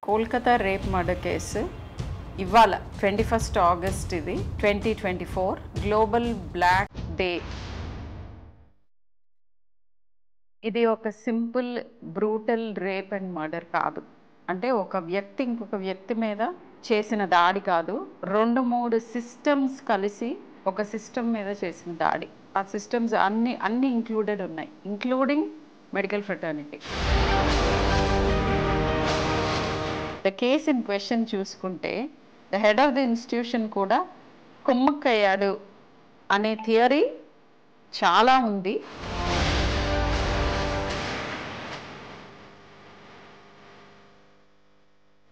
Kolkata rape murder case ఇవాళ 21 August ఇది 2024 global black day. ఇది ఒక simple brutal rape and murder కాదు. అంటే ఒక వ్యక్తి ఇంకొక వ్యక్తి మీద చేసిన దాడి కాదు, 2-3 సిస్టమ్స్ కలిసి ఒక సిస్టమ్ మీద చేసిన దాడి. ఆ సిస్టమ్స్ అన్ని ఇంక్లూడెడ్ ఉన్నాయి, including medical fraternity. The case in question చూసుకుంటే the head of the institution కూడా కుమ్మక్కయ్యాడు అనే థియరీ చాలా ఉంది.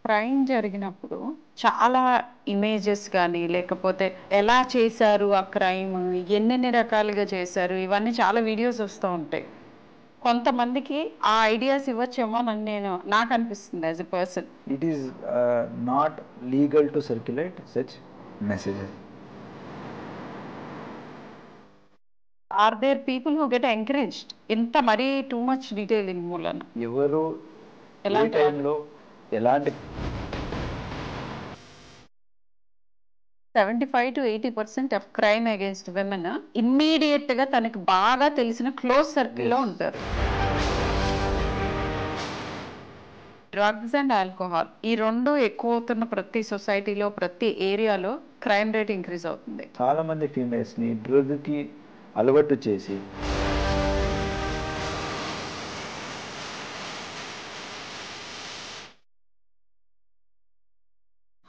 క్రైమ్ జరిగినప్పుడు చాలా ఇమేజెస్ కానీ లేకపోతే ఎలా చేశారు ఆ క్రైమ్, ఎన్నెన్ని రకాలుగా చేశారు, ఇవన్నీ చాలా వీడియోస్ వస్తూ ఉంటాయి. కొంతమందికి ఆ ఐడియాస్ ఇవ్వచ్చేమో నాకు అనిపిస్తుంది as a person. It is not legal to circulate such messages. Are there people who get encouraged? ఇంత మరీ టూ మచ్ డీటెయిలింగ్ మూలన ఎవరు ఏ టైంలో ఎలాంటి 75 to 80% of crime against women immediate గా తనకి బాగా తెలిసిన క్లోజ్ సర్కిల్లో ఉంటారు. డ్రగ్స్ అండ్ ఆల్కహాల్ ఈ రెండు ఎక్కువ అవుతున్న ప్రతి సొసైటీలో ప్రతి ఏరియాలో క్రైమ్ రేట్ ఇంక్రీజ్ అవుతుంది. చాలా మంది ఫీమేల్స్ ని డ్రగ్ కి అలవాటు చేసి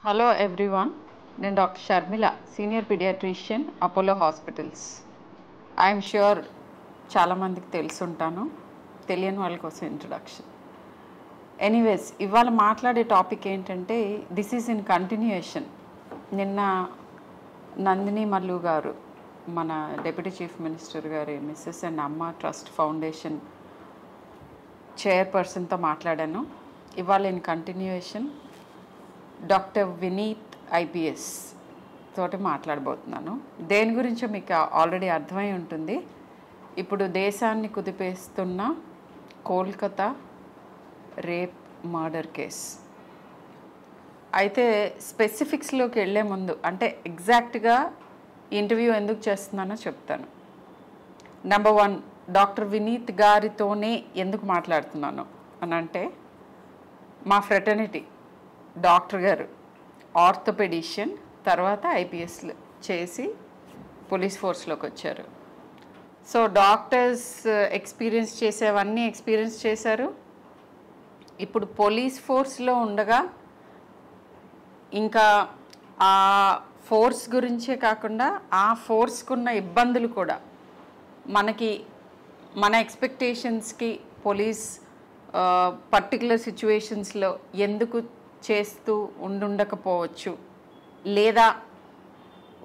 హలో ఎవ్రీవన్, నేను doctor Sharmila, senior paediatrician, Apollo Hospitals. I'm sure చాలామందికి తెలుసుంటాను, తెలియని వాళ్ళ కోసం ఇంట్రొడక్షన్. ఎనీవేస్, ఇవాళ మాట్లాడే టాపిక్ ఏంటంటే దిస్ ఈజ్ ఇన్ కంటిన్యూయేషన్. నిన్న నందిని మల్లు గారు, మన డిప్యూటీ చీఫ్ మినిస్టర్ గారి Mrs and Amma Trust Foundation చైర్పర్సన్తో మాట్లాడాను. ఇవాళ in continuation doctor Vineeth IPS తోటి మాట్లాడబోతున్నాను. దేని గురించో మీకు ఆల్రెడీ అర్థమై ఉంటుంది. ఇప్పుడు దేశాన్ని కుదిపేస్తున్న కోల్కతా రేప్ మర్డర్ కేస్. అయితే స్పెసిఫిక్స్లోకి వెళ్ళే ముందు, అంటే ఎగ్జాక్ట్గా ఇంటర్వ్యూ ఎందుకు చేస్తున్నానో చెప్తాను. నెంబర్ 1, డాక్టర్ వినీత్ గారితోనే ఎందుకు మాట్లాడుతున్నాను అని అంటే, మా ఫ్రెటర్నిటీ డాక్టర్ గారు ఆర్థోపెడిషియన్, తర్వాత ఐపీఎస్లు చేసి పోలీస్ ఫోర్స్లోకి వచ్చారు. సో డాక్టర్స్ ఎక్స్పీరియన్స్ చేసేవన్నీ ఎక్స్పీరియన్స్ చేశారు. ఇప్పుడు పోలీస్ ఫోర్స్లో ఉండగా ఇంకా ఆ ఫోర్స్ గురించే కాకుండా ఆ ఫోర్స్కున్న ఇబ్బందులు కూడా మన ఎక్స్పెక్టేషన్స్కి పోలీస్ పర్టికులర్ సిచ్యువేషన్స్లో ఎందుకు చేస్తూ ఉండకపోవచ్చు, లేదా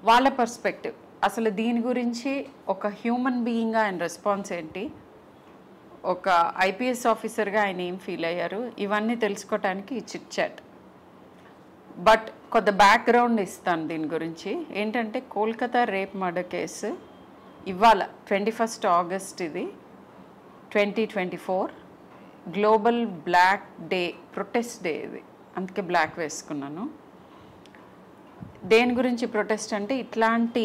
వాళ్ళ పర్స్పెక్టివ్, అసలు దీని గురించి ఒక హ్యూమన్ బీయింగ్గా ఆయన రెస్పాన్స్ ఏంటి, ఒక ఐపీఎస్ ఆఫీసర్గా ఆయన ఏం ఫీల్ అయ్యారు, ఇవన్నీ తెలుసుకోవటానికి ఈ చిట్ చాట్. బట్ కొంత బ్యాక్గ్రౌండ్ ఇస్తాను దీని గురించి. ఏంటంటే కోల్కతా రేప్ మర్డర్ కేసు ఇవాళ 21 ఆగస్ట్ ఇది 2024 global black day, protest day ఇది, అందుకే బ్లాక్ వేసుకున్నాను. దేని గురించి ప్రొటెస్ట్ అంటే, ఇట్లాంటి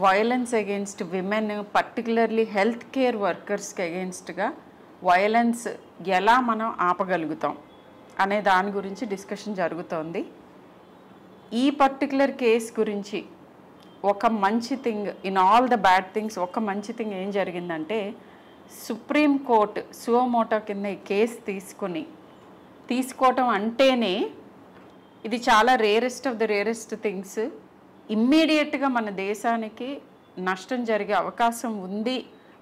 violence against women, particularly health care వర్కర్స్కి అగెయిన్స్ట్గా వయలెన్స్ ఎలా మనం ఆపగలుగుతాం అనే దాని గురించి డిస్కషన్ జరుగుతోంది. ఈ పర్టికులర్ కేస్ గురించి ఒక మంచి thing in all the bad things, ఒక మంచి థింగ్ ఏం జరిగిందంటే, సుప్రీం కోర్టు సువోమోటో కింద ఈ కేసు తీసుకోవటం అంటేనే ఇది చాలా rarest of the rarest things. ఇమ్మీడియట్గా మన దేశానికి నష్టం జరిగే అవకాశం ఉంది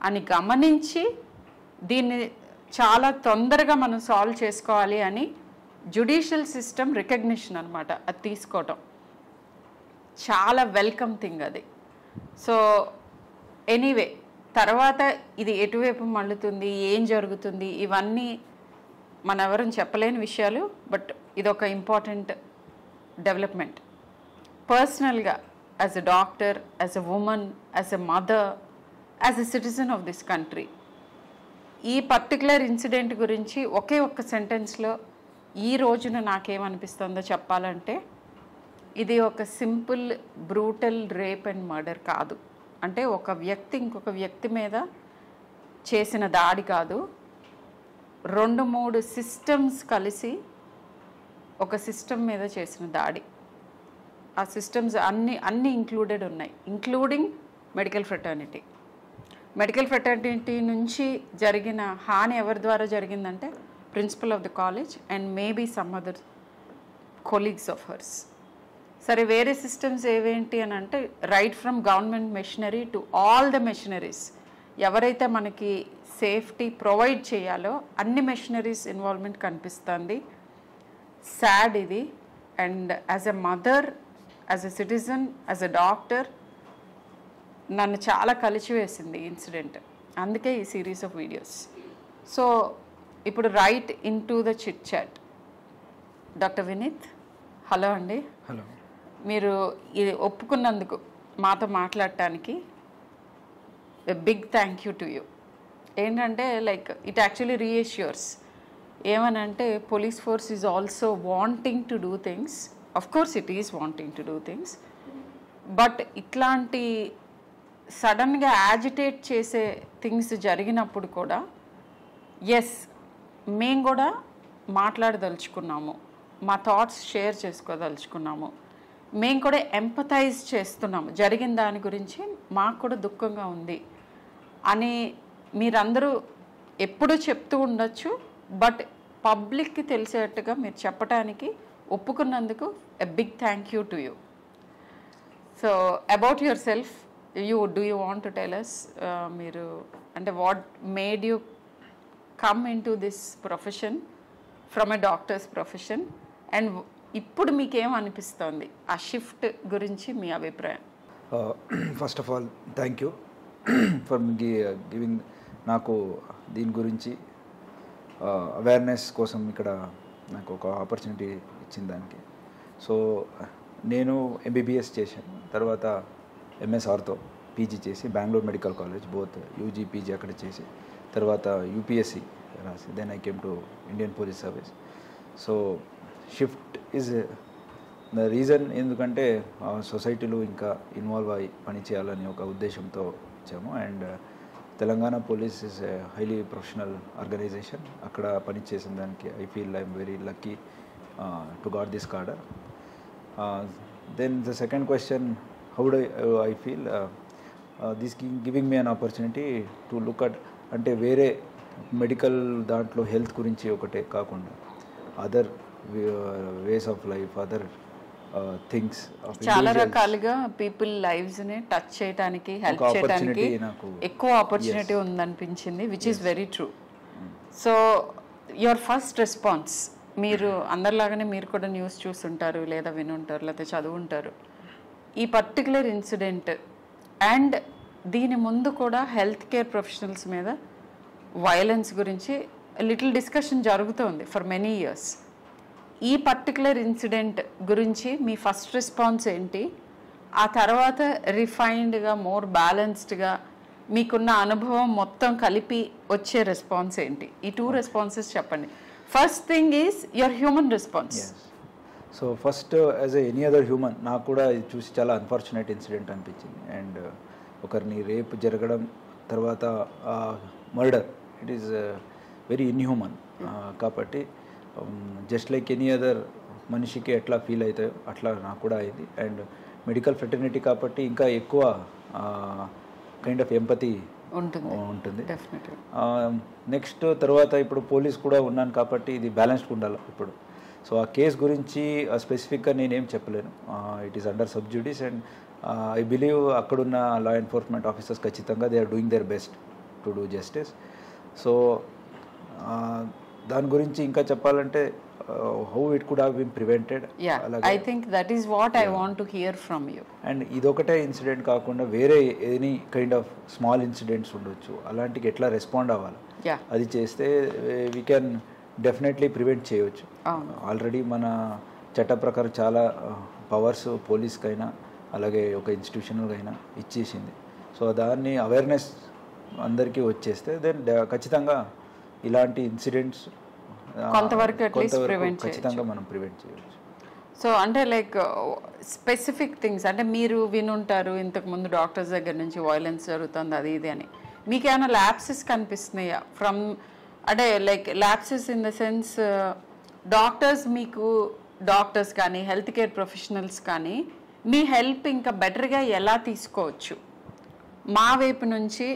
అని గమనించి దీన్ని చాలా తొందరగా మనం సాల్వ్ చేసుకోవాలి అని జ్యుడిషియల్ సిస్టమ్ రికగ్నిషన్ అనమాట. అది తీసుకోవటం చాలా వెల్కమ్ థింగ్ అది. సో ఎనీవే, తర్వాత ఇది ఎటువైపు మళ్ళుతుంది, ఏం జరుగుతుంది, ఇవన్నీ మన ఎవరని చెప్పలేని విషయాలు. బట్ ఇది ఒక ఇంపార్టెంట్ డెవలప్మెంట్. పర్సనల్గా as a doctor, as a women, as a mother, as a citizen of this country, ఈ పర్టికులర్ ఇన్సిడెంట్ గురించి ఒకే ఒక్క సెంటెన్స్లో ఈ రోజున నాకేమనిపిస్తుందో చెప్పాలంటే ఇది ఒక simple brutal rape and murder కాదు. అంటే ఒక వ్యక్తి ఇంకొక వ్యక్తి మీద చేసిన దాడి కాదు, 2-3 సిస్టమ్స్ కలిసి ఒక సిస్టమ్ మీద చేసిన దాడి. ఆ సిస్టమ్స్ అన్నీ ఇంక్లూడెడ్ ఉన్నాయి, including medical fraternity. Medical fraternity నుంచి జరిగిన హాని ఎవరి ద్వారా జరిగిందంటే principal of the college and maybe some other colleagues of hers. సరే, వేరే సిస్టమ్స్ ఏవేంటి అని అంటే right from government machinery to all the machineries, ఎవరైతే మనకి సేఫ్టీ ప్రొవైడ్ చేయాలో అన్ని మెషినరీస్ ఇన్వాల్వ్మెంట్ కనిపిస్తుంది. సాడ్ ఇది. And as a mother, as a citizen, as a doctor నన్ను చాలా కలిచివేసింది ఈ ఇన్సిడెంట్. అందుకే ఈ సిరీస్ ఆఫ్ వీడియోస్. సో ఇప్పుడు right into the chit chat. Doctor Vineet, hello అండి. హలో. మీరు ఇది ఒప్పుకున్నందుకు మాతో మాట్లాడటానికి big thank you to you. ఏంటంటే లైక్ ఇట్ యాక్చువల్లీ రీఎష్యూర్స్. ఏమనంటే police force is also wanting to do things. Of course it is wanting to do things, but ఇట్లాంటి సడన్గా యాజిటేట్ చేసే థింగ్స్ జరిగినప్పుడు కూడా ఎస్ మేము కూడా మాట్లాడదలుచుకున్నాము, మా థాట్స్ షేర్ చేసుకోదలుచుకున్నాము, మేము కూడా ఎంపథైజ్ చేస్తున్నాము, జరిగిన దాని గురించి మాకు కూడా దుఃఖంగా ఉంది అని మీరందరూ ఎప్పుడూ చెప్తూ ఉండొచ్చు. బట్ పబ్లిక్కి తెలిసేట్టుగా మీరు చెప్పడానికి ఒప్పుకున్నందుకు a big thank you to you. So about yourself, do you want to tell us, మీరు అంటే what made you come into this profession from a doctors profession, and ఇప్పుడు మీకేం అనిపిస్తుంది ఆ షిఫ్ట్ గురించి మీ అభిప్రాయం? First of all thank you for giving నాకు దీని గురించి అవేర్నెస్ కోసం ఇక్కడ నాకు ఒక ఆపర్చునిటీ ఇచ్చిన దానికి. సో నేను ఎంబీబీఎస్ చేశాను, తర్వాత ఎంఎస్ ఆర్థో పీజీ చేసి Bengaluru medical college both UG PG అక్కడ చేసి తర్వాత యూపీఎస్సి రాసి then I came to Indian police service. So shift is the reason, ఎందుకంటే సొసైటీలో ఇంకా ఇన్వాల్వ్ అయ్యి పని చేయాలని ఒక ఉద్దేశంతో వచ్చాము. And Telangana police is a highly professional organisation. అక్కడ పని చేసిన దానికి I feel I'm very lucky to got this cadre. Then the second question, how do I feel this giving me an opportunity to look at, అంటే వేరే medical దాంట్లో health గురించి ఒకటే కాకుండా other ways of life, other things, చాలా రకాలుగా people lives ని touch చేయడానికి, హెల్ప్ చేయడానికి ఎక్కువ ఆపర్చునిటీ ఉందనిపించింది, which is very true. So your first response, మీరు అందరిలాగానే మీరు కూడా న్యూస్ చూస్తుంటారు, లేదా వినుంటారు, లేదా చదువుంటారు. ఈ పర్టికులర్ ఇన్సిడెంట్ అండ్ దీని ముందు కూడా హెల్త్ కేర్ ప్రొఫెషనల్స్ మీద వైలెన్స్ గురించి లిటిల్ డిస్కషన్ జరుగుతోంది ఫర్ మెనీ ఇయర్స్. ఈ పర్టికులర్ ఇన్సిడెంట్ గురించి మీ ఫస్ట్ రెస్పాన్స్ ఏంటి? ఆ తర్వాత రిఫైన్డ్గా, మోర్ బ్యాలెన్స్డ్గా మీకున్న అనుభవం మొత్తం కలిపి వచ్చే రెస్పాన్స్ ఏంటి? ఈ 2 రెస్పాన్సెస్ చెప్పండి. First thing is your human response. So first as any other human, నాకు కూడా ఇది చూసి చాలా అన్ఫార్చునేట్ ఇన్సిడెంట్ అనిపించింది. అండ్ ఒకరిని రేప్ జరగడం, తర్వాత murder, it is very inhuman. కాబట్టి జస్ట్ లైక్ ఎనీ అదర్ మనిషికి ఎట్లా ఫీల్ అవుతాయో అట్లా నాకు కూడా అయింది. అండ్ మెడికల్ ఫ్రెటర్నిటీ కాబట్టి ఇంకా ఎక్కువ కైండ్ ఆఫ్ ఎంపతి ఉంటుంది. నెక్స్ట్ తర్వాత ఇప్పుడు పోలీస్ కూడా ఉన్నాను కాబట్టి ఇది బ్యాలెన్స్డ్ ఉండాలి ఇప్పుడు. సో ఆ కేస్ గురించి స్పెసిఫిక్గా నేనేం చెప్పలేను. It is under sub judice and I believe అక్కడున్న లా ఎన్ఫోర్స్మెంట్ ఆఫీసర్స్ ఖచ్చితంగా they are doing their best to do justice. So దాని గురించి ఇంకా చెప్పాలంటే how it could have been prevented. I think that is what I want to hear from you. And ఇదొకటే incident కాకుండా వేరే any kind of small incidents ఉండొచ్చు, అలాంటికి ఎట్లా రెస్పాండ్ అవ్వాలి, అది చేస్తే వీ కెన్ డెఫినెట్లీ ప్రివెంట్ చేయవచ్చు. ఆల్రెడీ మన చట్ట ప్రకారం చాలా పవర్స్ పోలీస్కైనా అలాగే ఒక ఇన్స్టిట్యూషన్కైనా ఇచ్చేసింది. సో దాన్ని అవేర్నెస్ అందరికీ వచ్చేస్తే దెన్ ఖచ్చితంగా ఇలాంటి ఇన్సిడెంట్స్ కొంతవరకు అట్లీస్ట్ ప్రివెంట్ ఖచ్చితంగా మనం ప్రివెంట్ చేయవచ్చు. సో అంటే లైక్ స్పెసిఫిక్ థింగ్స్ అంటే మీరు వినుంటారు ఇంతకుముందు డాక్టర్స్ దగ్గర నుంచి వైలెన్స్ జరుగుతుంది అది ఇది అని, మీకు ఏమైనా ల్యాప్సెస్ కనిపిస్తున్నాయా ఫ్రమ్ అంటే like lapses in the sense doctors కానీ హెల్త్ కేర్ ప్రొఫెషనల్స్ కానీ మీ హెల్ప్ ఇంకా బెటర్గా ఎలా తీసుకోవచ్చు, మా వైపు నుంచి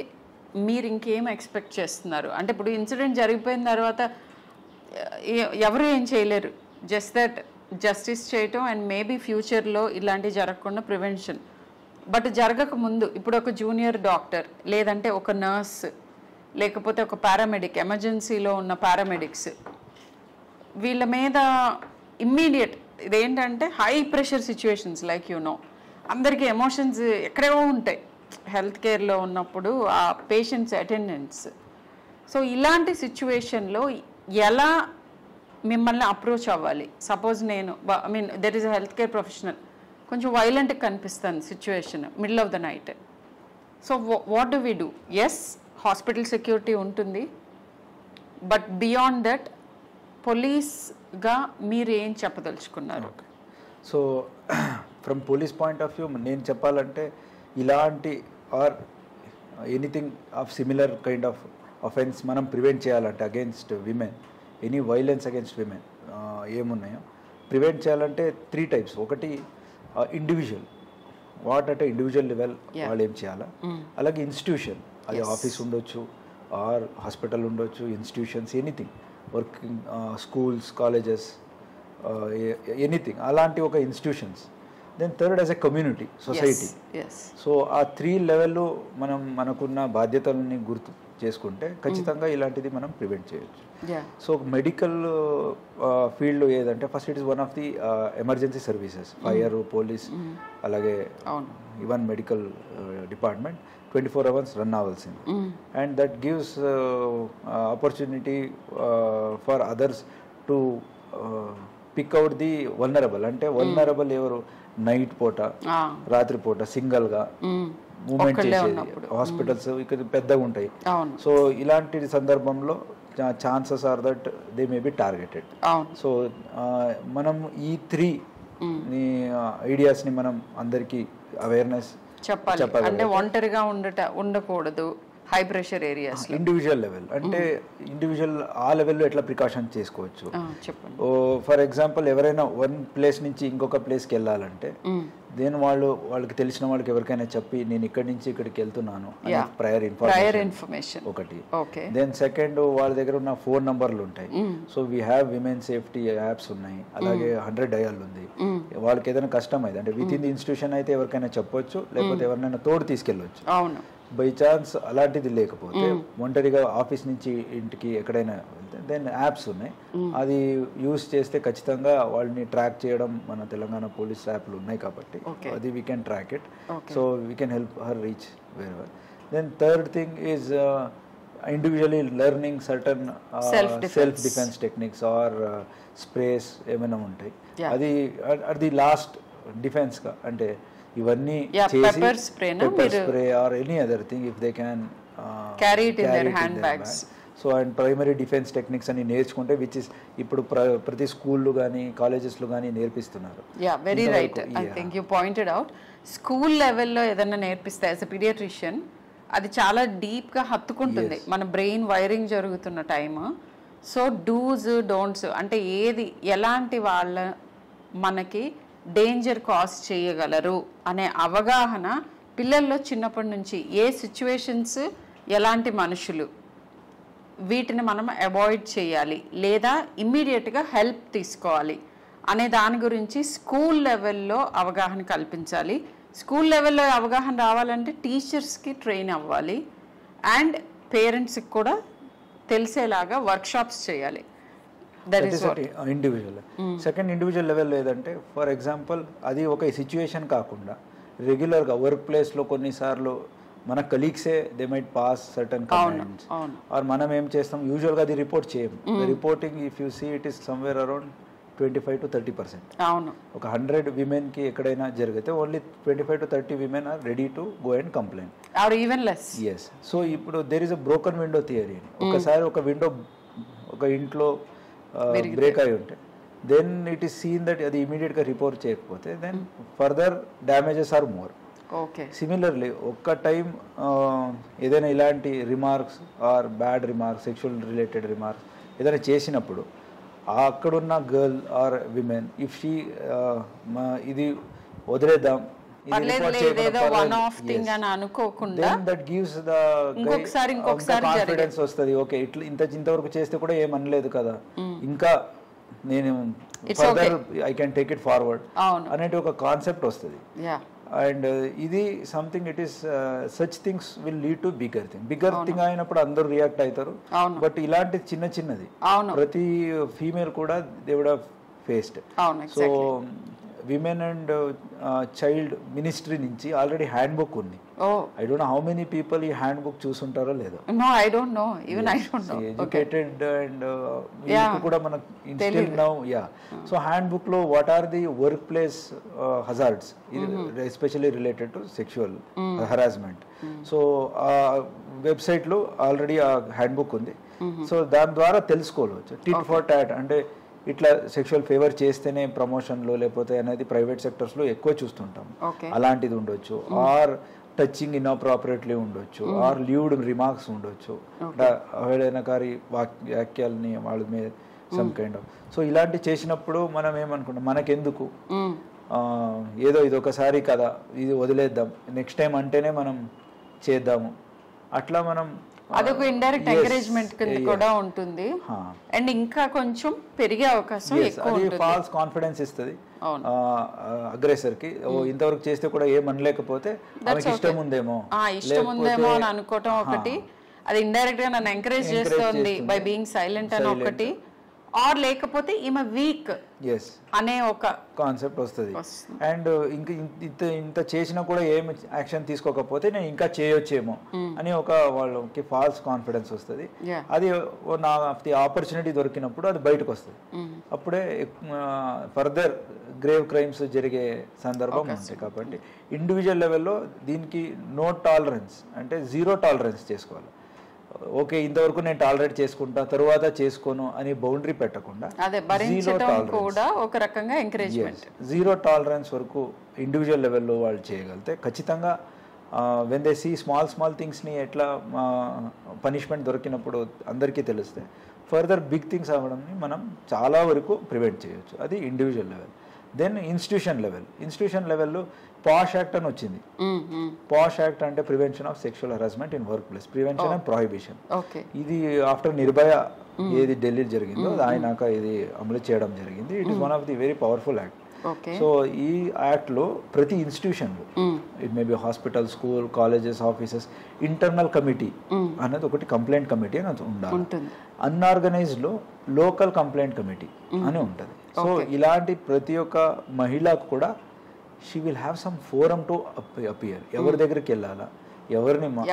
మీరు ఇంకేం ఎక్స్పెక్ట్ చేస్తున్నారు? అంటే ఇప్పుడు ఇన్సిడెంట్ జరిగిపోయిన తర్వాత ఎవరు ఏం చేయలేరు, జస్ట్ దట్ జస్టిస్ చేయటం అండ్ మేబీ ఫ్యూచర్లో ఇలాంటివి జరగకుండా ప్రివెన్షన్. బట్ జరగక ముందు ఇప్పుడు ఒక జూనియర్ డాక్టర్ లేదంటే ఒక నర్స్ లేకపోతే ఒక పారామెడిక్, ఎమర్జెన్సీలో ఉన్న పారామెడిక్స్, వీళ్ళ మీద ఇమ్మీడియట్ ఇదేంటంటే హై ప్రెషర్ సిచ్యువేషన్స్ లైక్ అందరికీ ఎమోషన్స్ ఎక్కడేవో ఉంటాయి హెల్త్ కేర్లో ఉన్నప్పుడు ఆ పేషెంట్స్ అటెండెన్స్. సో ఇలాంటి సిచ్యువేషన్లో ఎలా మిమ్మల్ని అప్రోచ్ అవ్వాలి? సపోజ్ నేను there is a health care professional, కొంచెం వైలెంట్గా కనిపిస్తుంది situation middle of the night. So what do we do? Yes, hospital security ఉంటుంది, బట్ బియాండ్ దట్ పోలీస్గా మీరు ఏం చెప్పదలుచుకున్నారు? So from police point of view నేను చెప్పాలంటే ఇలాంటి or anything of similar kind of offence మనం ప్రివెంట్ చేయాలంటే against women, any violence against women ఏమున్నాయో ప్రివెంట్ చేయాలంటే 3 types. ఒకటి ఇండివిజువల్, వాట్ అంటే ఇండివిజువల్ లెవెల్ వాళ్ళు ఏం చేయాలా, అలాగే ఇన్స్టిట్యూషన్, అది ఆఫీస్ ఉండొచ్చు ఆర్ హాస్పిటల్ ఉండొచ్చు, institutions anything, working schools, colleges, anything అలాంటి ఒక institutions. Then third as a community, society. So ఆ 3 లెవెల్లో మనం మనకున్న బాధ్యతలని గుర్తు చేసుకుంటే ఖచ్చితంగా ఇలాంటిది మనం ప్రివెంట్ చేయొచ్చు. సో మెడికల్ ఫీల్డ్ ఏదంటే first it is one of the emergency services, fire, police, అలాగే even medical department 24 hours run అవ్వాల్సింది. And that gives opportunity for others to pick out the vulnerable. అంటే వల్నరబుల్ ఎవరు? Night పూట, రాత్రి పూట సింగల్గా moment చేసేది, hospitals ఇక్కడ పెద్దగా ఉంటాయి. సో ఇలాంటి సందర్భంలో chances are that they may be targeted. So మనం ఈ 3 ఐడియాస్ని మనం అందరికీ అవేర్నెస్ చెప్పాలి. అంటే ఒంటరిగా ఉండకూడదు high pressure areas. Individual level అంటే ఇండివిజువల్ ఆ లెవెల్లో ఎట్లా ప్రికాషన్ చేసుకోవచ్చు. చెప్పండి. ఫర్ ఎగ్జాంపుల్ ఎవరైనా వన్ ప్లేస్ నుంచి ఇంకొక ప్లేస్కి వెళ్ళాలంటే దెన్ వాళ్ళకి తెలిసిన వాళ్ళకి ఎవరికైనా చెప్పి నేను ఇక్కడి నుంచి ఇక్కడికి వెళ్తున్నాను ప్రయర్ ఇన్ఫర్మేషన్ ఒకటి. దెన్ సెకండ్ వాళ్ళ దగ్గర ఉన్న ఫోన్ నంబర్లు ఉంటాయి. So we have women safety apps ఉన్నాయి, అలాగే 100 డయల్ ఉంది. వాళ్ళకి ఏదైనా కష్టం అయితే అంటే విత్ ఇన్ ది ఇన్స్టిట్యూషన్ అయితే ఎవరికైనా చెప్పొచ్చు, లేకపోతే ఎవరినైనా తోడు తీసుకెళ్ళవచ్చు. బై ఛాన్స్ అలాంటిది లేకపోతే ఒంటరిగా ఆఫీస్ నుంచి ఇంటికి ఎక్కడైనా వెళ్తే దెన్ యాప్స్ ఉన్నాయి, అది యూస్ చేస్తే ఖచ్చితంగా వాళ్ళని ట్రాక్ చేయడం మన తెలంగాణ పోలీస్ యాప్లు ఉన్నాయి కాబట్టి అది we can track it. So we can help her reach very well. Then third thing is individually learning certain self defence techniques or sprays ఏమైనా ఉంటాయి, అది లాస్ట్ డిఫెన్స్గా. అంటే ఇవన్నీ pepper spray or any other thing if they can carry it in their hand bags. So and primary defence techniques అని నేర్చుకుంటే which is ఇప్పుడు ప్రతి స్కూల్లో కానీ కాలేజెస్లో కానీ నేర్పిస్తున్నారు. Very right. I think you pointed out. School లెవెల్లో ఏదైనా నేర్పిస్తే యాజ్ ఎ పీడియాట్రిషియన్ అది చాలా డీప్గా హత్తుకుంటుంది మన బ్రెయిన్ వైరింగ్ జరుగుతున్న టైమ్. సో డూస్ డోంట్స్ అంటే ఏది ఎలాంటి వాళ్ళ మనకి డేంజర్ కాజ్ చేయగలరు అనే అవగాహన పిల్లల్లో చిన్నప్పటి నుంచి, ఏ సిచ్యువేషన్స్, ఎలాంటి మనుషులు, వీటిని మనం అవాయిడ్ చేయాలి లేదా ఇమ్మీడియట్గా హెల్ప్ తీసుకోవాలి అనే దాని గురించి స్కూల్ లెవెల్లో అవగాహన కల్పించాలి. స్కూల్ లెవెల్లో అవగాహన రావాలంటే టీచర్స్కి ట్రైన్ అవ్వాలి అండ్ పేరెంట్స్కి కూడా తెలిసేలాగా వర్క్షాప్స్ చేయాలి. ఇండివిజువల్. సెకండ్ ఇండివిజువల్ లెవెల్ ఏదంటే ఫర్ ఎగ్జాంపుల్ అది ఒక సిచ్యువేషన్ కాకుండా రెగ్యులర్గా వర్క్ ప్లేస్లో కొన్నిసార్లు మన కలీగ్సే they might pass certain comments or మనం ఏం చేస్తాం యూజువల్గా అది రిపోర్ట్ చేయం. Reporting if you see it is somewhere around 25 to 30%. ఒక 100 విమెన్కి ఎక్కడైనా జరిగితే only 25 to 30 women are ready to go and complaint or even less. Yes. So ఇప్పుడు there is a broken window theory. ఒకసారి ఒక విండో ఒక ఇంట్లో బ్రేక్ అయి ఉంటే then it is seen that అది ఇమీడియట్గా రిపోర్ట్ చేయకపోతే then further damages or more. Okay. Similarly ఒక్క టైం ఏదైనా ఇలాంటి remarks or bad remarks, sexual related remarks ఏదైనా చేసినప్పుడు అక్కడున్న girl or women if she ఇది వదిలేద్దాం, కాన్ఫిడెన్స్ వస్తుంది. ఓకే, ఇట్లా ఇంతవరకు చేస్తే కూడా ఏమనలేదు కదా, ఇంకా నేను further I can take it forward అనేది ఒక కాన్సెప్ట్ వస్తుంది. అండ్ ఇది something it is such things will lead to bigger thing అయినప్పుడు అందరూ రియాక్ట్ అవుతారు. బట్ ఇలాంటి చిన్నది ప్రతి ఫీమేల్ కూడా they would have faced. So women and child ministry నుంచి ఆల్రెడీ హ్యాండ్ బుక్ ఉంది. I don't know how many people ఈ హ్యాండ్ బుక్ చూసుంటారో లేదో. ఎడ్యుకేటెడ్ అండ్ కూడా మనకు instil now. Yeah, so handbook లో what are the workplace hazards especially related to sexual harassment. So ఆ website లో already ఆ హ్యాండ్ బుక్ ఉంది. సో దాని ద్వారా తెలుసుకోవచ్చు. టిట్ ఫర్ టాట్ అంటే ఇట్లా సెక్షువల్ ఫేవర్ చేస్తేనే ప్రమోషన్లో లేకపోతే అనేది ప్రైవేట్ సెక్టర్స్లో ఎక్కువ చూస్తుంటాం. అలాంటిది ఉండొచ్చు. ఆర్ టచింగ్ ఇన్అప్రాపరేట్లీ ఉండొచ్చు. ఆర్ లీవ్డ్ రిమార్క్స్ ఉండొచ్చు. అవహేళనకారి వాక్యాలని వాళ్ళ మీద సమ్ కైండ్ ఆఫ్. సో ఇలాంటి చేసినప్పుడు మనం ఏమనుకుంటాం, మనకెందుకు, ఏదో ఇది ఒకసారి కదా, ఇది వదిలేద్దాం, నెక్స్ట్ టైం అంటేనే మనం చేద్దాము, అట్లా మనం అదొక ఇండైరెక్ట్ ఎంకరేజ్మెంట్ కింద కూడా ఉంటుంది. అండ్ ఇంకా కొంచెం పెరిగే అవకాశం ఎక్కువ ఉంటుంది. ఫాల్స్ కాన్ఫిడెన్స్ ఇస్తుంది అగ్రెసర్ కి. ఇంతవరకు చేస్తే కూడా ఏమనలేకపోతే ఇష్టం ఉందేమో అని అనుకోవటం ఒకటి. అది ఇండైరెక్ట్ గా నన్ను ఎంకరేజ్ చేస్తుంది బై బీయింగ్ సైలెంట్ అని ఒకటి. ఆర్ లేకపోతే ఈమె వీక్ అనే ఒక కాన్సెప్ట్ వస్తుంది. అండ్ ఇంకా ఇంత చేసినా కూడా ఏం యాక్షన్ తీసుకోకపోతే నేను ఇంకా చేయొచ్చేమో అని ఒక వాళ్ళకి ఫాల్స్ కాన్ఫిడెన్స్ వస్తుంది. అది నా ఆపర్చునిటీ దొరికినప్పుడు అది బయటకు వస్తుంది. అప్పుడే ఫర్దర్ గ్రేవ్ క్రైమ్స్ జరిగే సందర్భం ఉంది. కాబట్టి ఇండివిజువల్ లెవెల్లో దీనికి నో టాలరెన్స్ అంటే జీరో టాలరెన్స్ చేసుకోవాలి. ఓకే, ఇంతవరకు నేను టాలరేట్ చేసుకుంటా, తరువాత చేసుకోను అని బౌండరీ పెట్టకుండా జీరో టాలరెన్స్ వరకు ఇండివిజువల్ లెవెల్లో వాళ్ళు చేయగలిగితే ఖచ్చితంగా వెన్ దే సీ స్మాల్ థింగ్స్ని ఎట్లా పనిష్మెంట్ దొరికినప్పుడు అందరికీ తెలిస్తే ఫర్దర్ బిగ్ థింగ్స్ అవ్వడంని మనం చాలా వరకు ప్రివెంట్ చేయొచ్చు. అది ఇండివిజువల్ లెవెల్. దెన్ ఇన్స్టిట్యూషన్ లెవెల్లో పాష్ యాక్ట్ అని వచ్చింది. పాష్ యాక్ట్ అంటే prevention of sexual harassment in work place, prevention and prohibition. ఇది ఆఫ్టర్ నిర్భయ ఏది ఢిల్లీ జరిగిందో ఆయనాక ఇది అమలు చేయడం జరిగింది. It is one of the very powerful act. So ఈ యాక్ట్ లో ప్రతి ఇన్స్టిట్యూషన్ లో it may B hospital, school, colleges, offices internal committee అనేది ఒకటి కంప్లైంట్ కమిటీ అని ఉండాలి. అన్ఆర్గనైజ్డ్ లో లోకల్ కంప్లైంట్ కమిటీ అని ఉంటుంది. సో ఇలాంటి ప్రతి ఒక్క మహిళకు కూడా she will have some forum to appear. ఎవరి దగ్గరికి వెళ్ళాలా,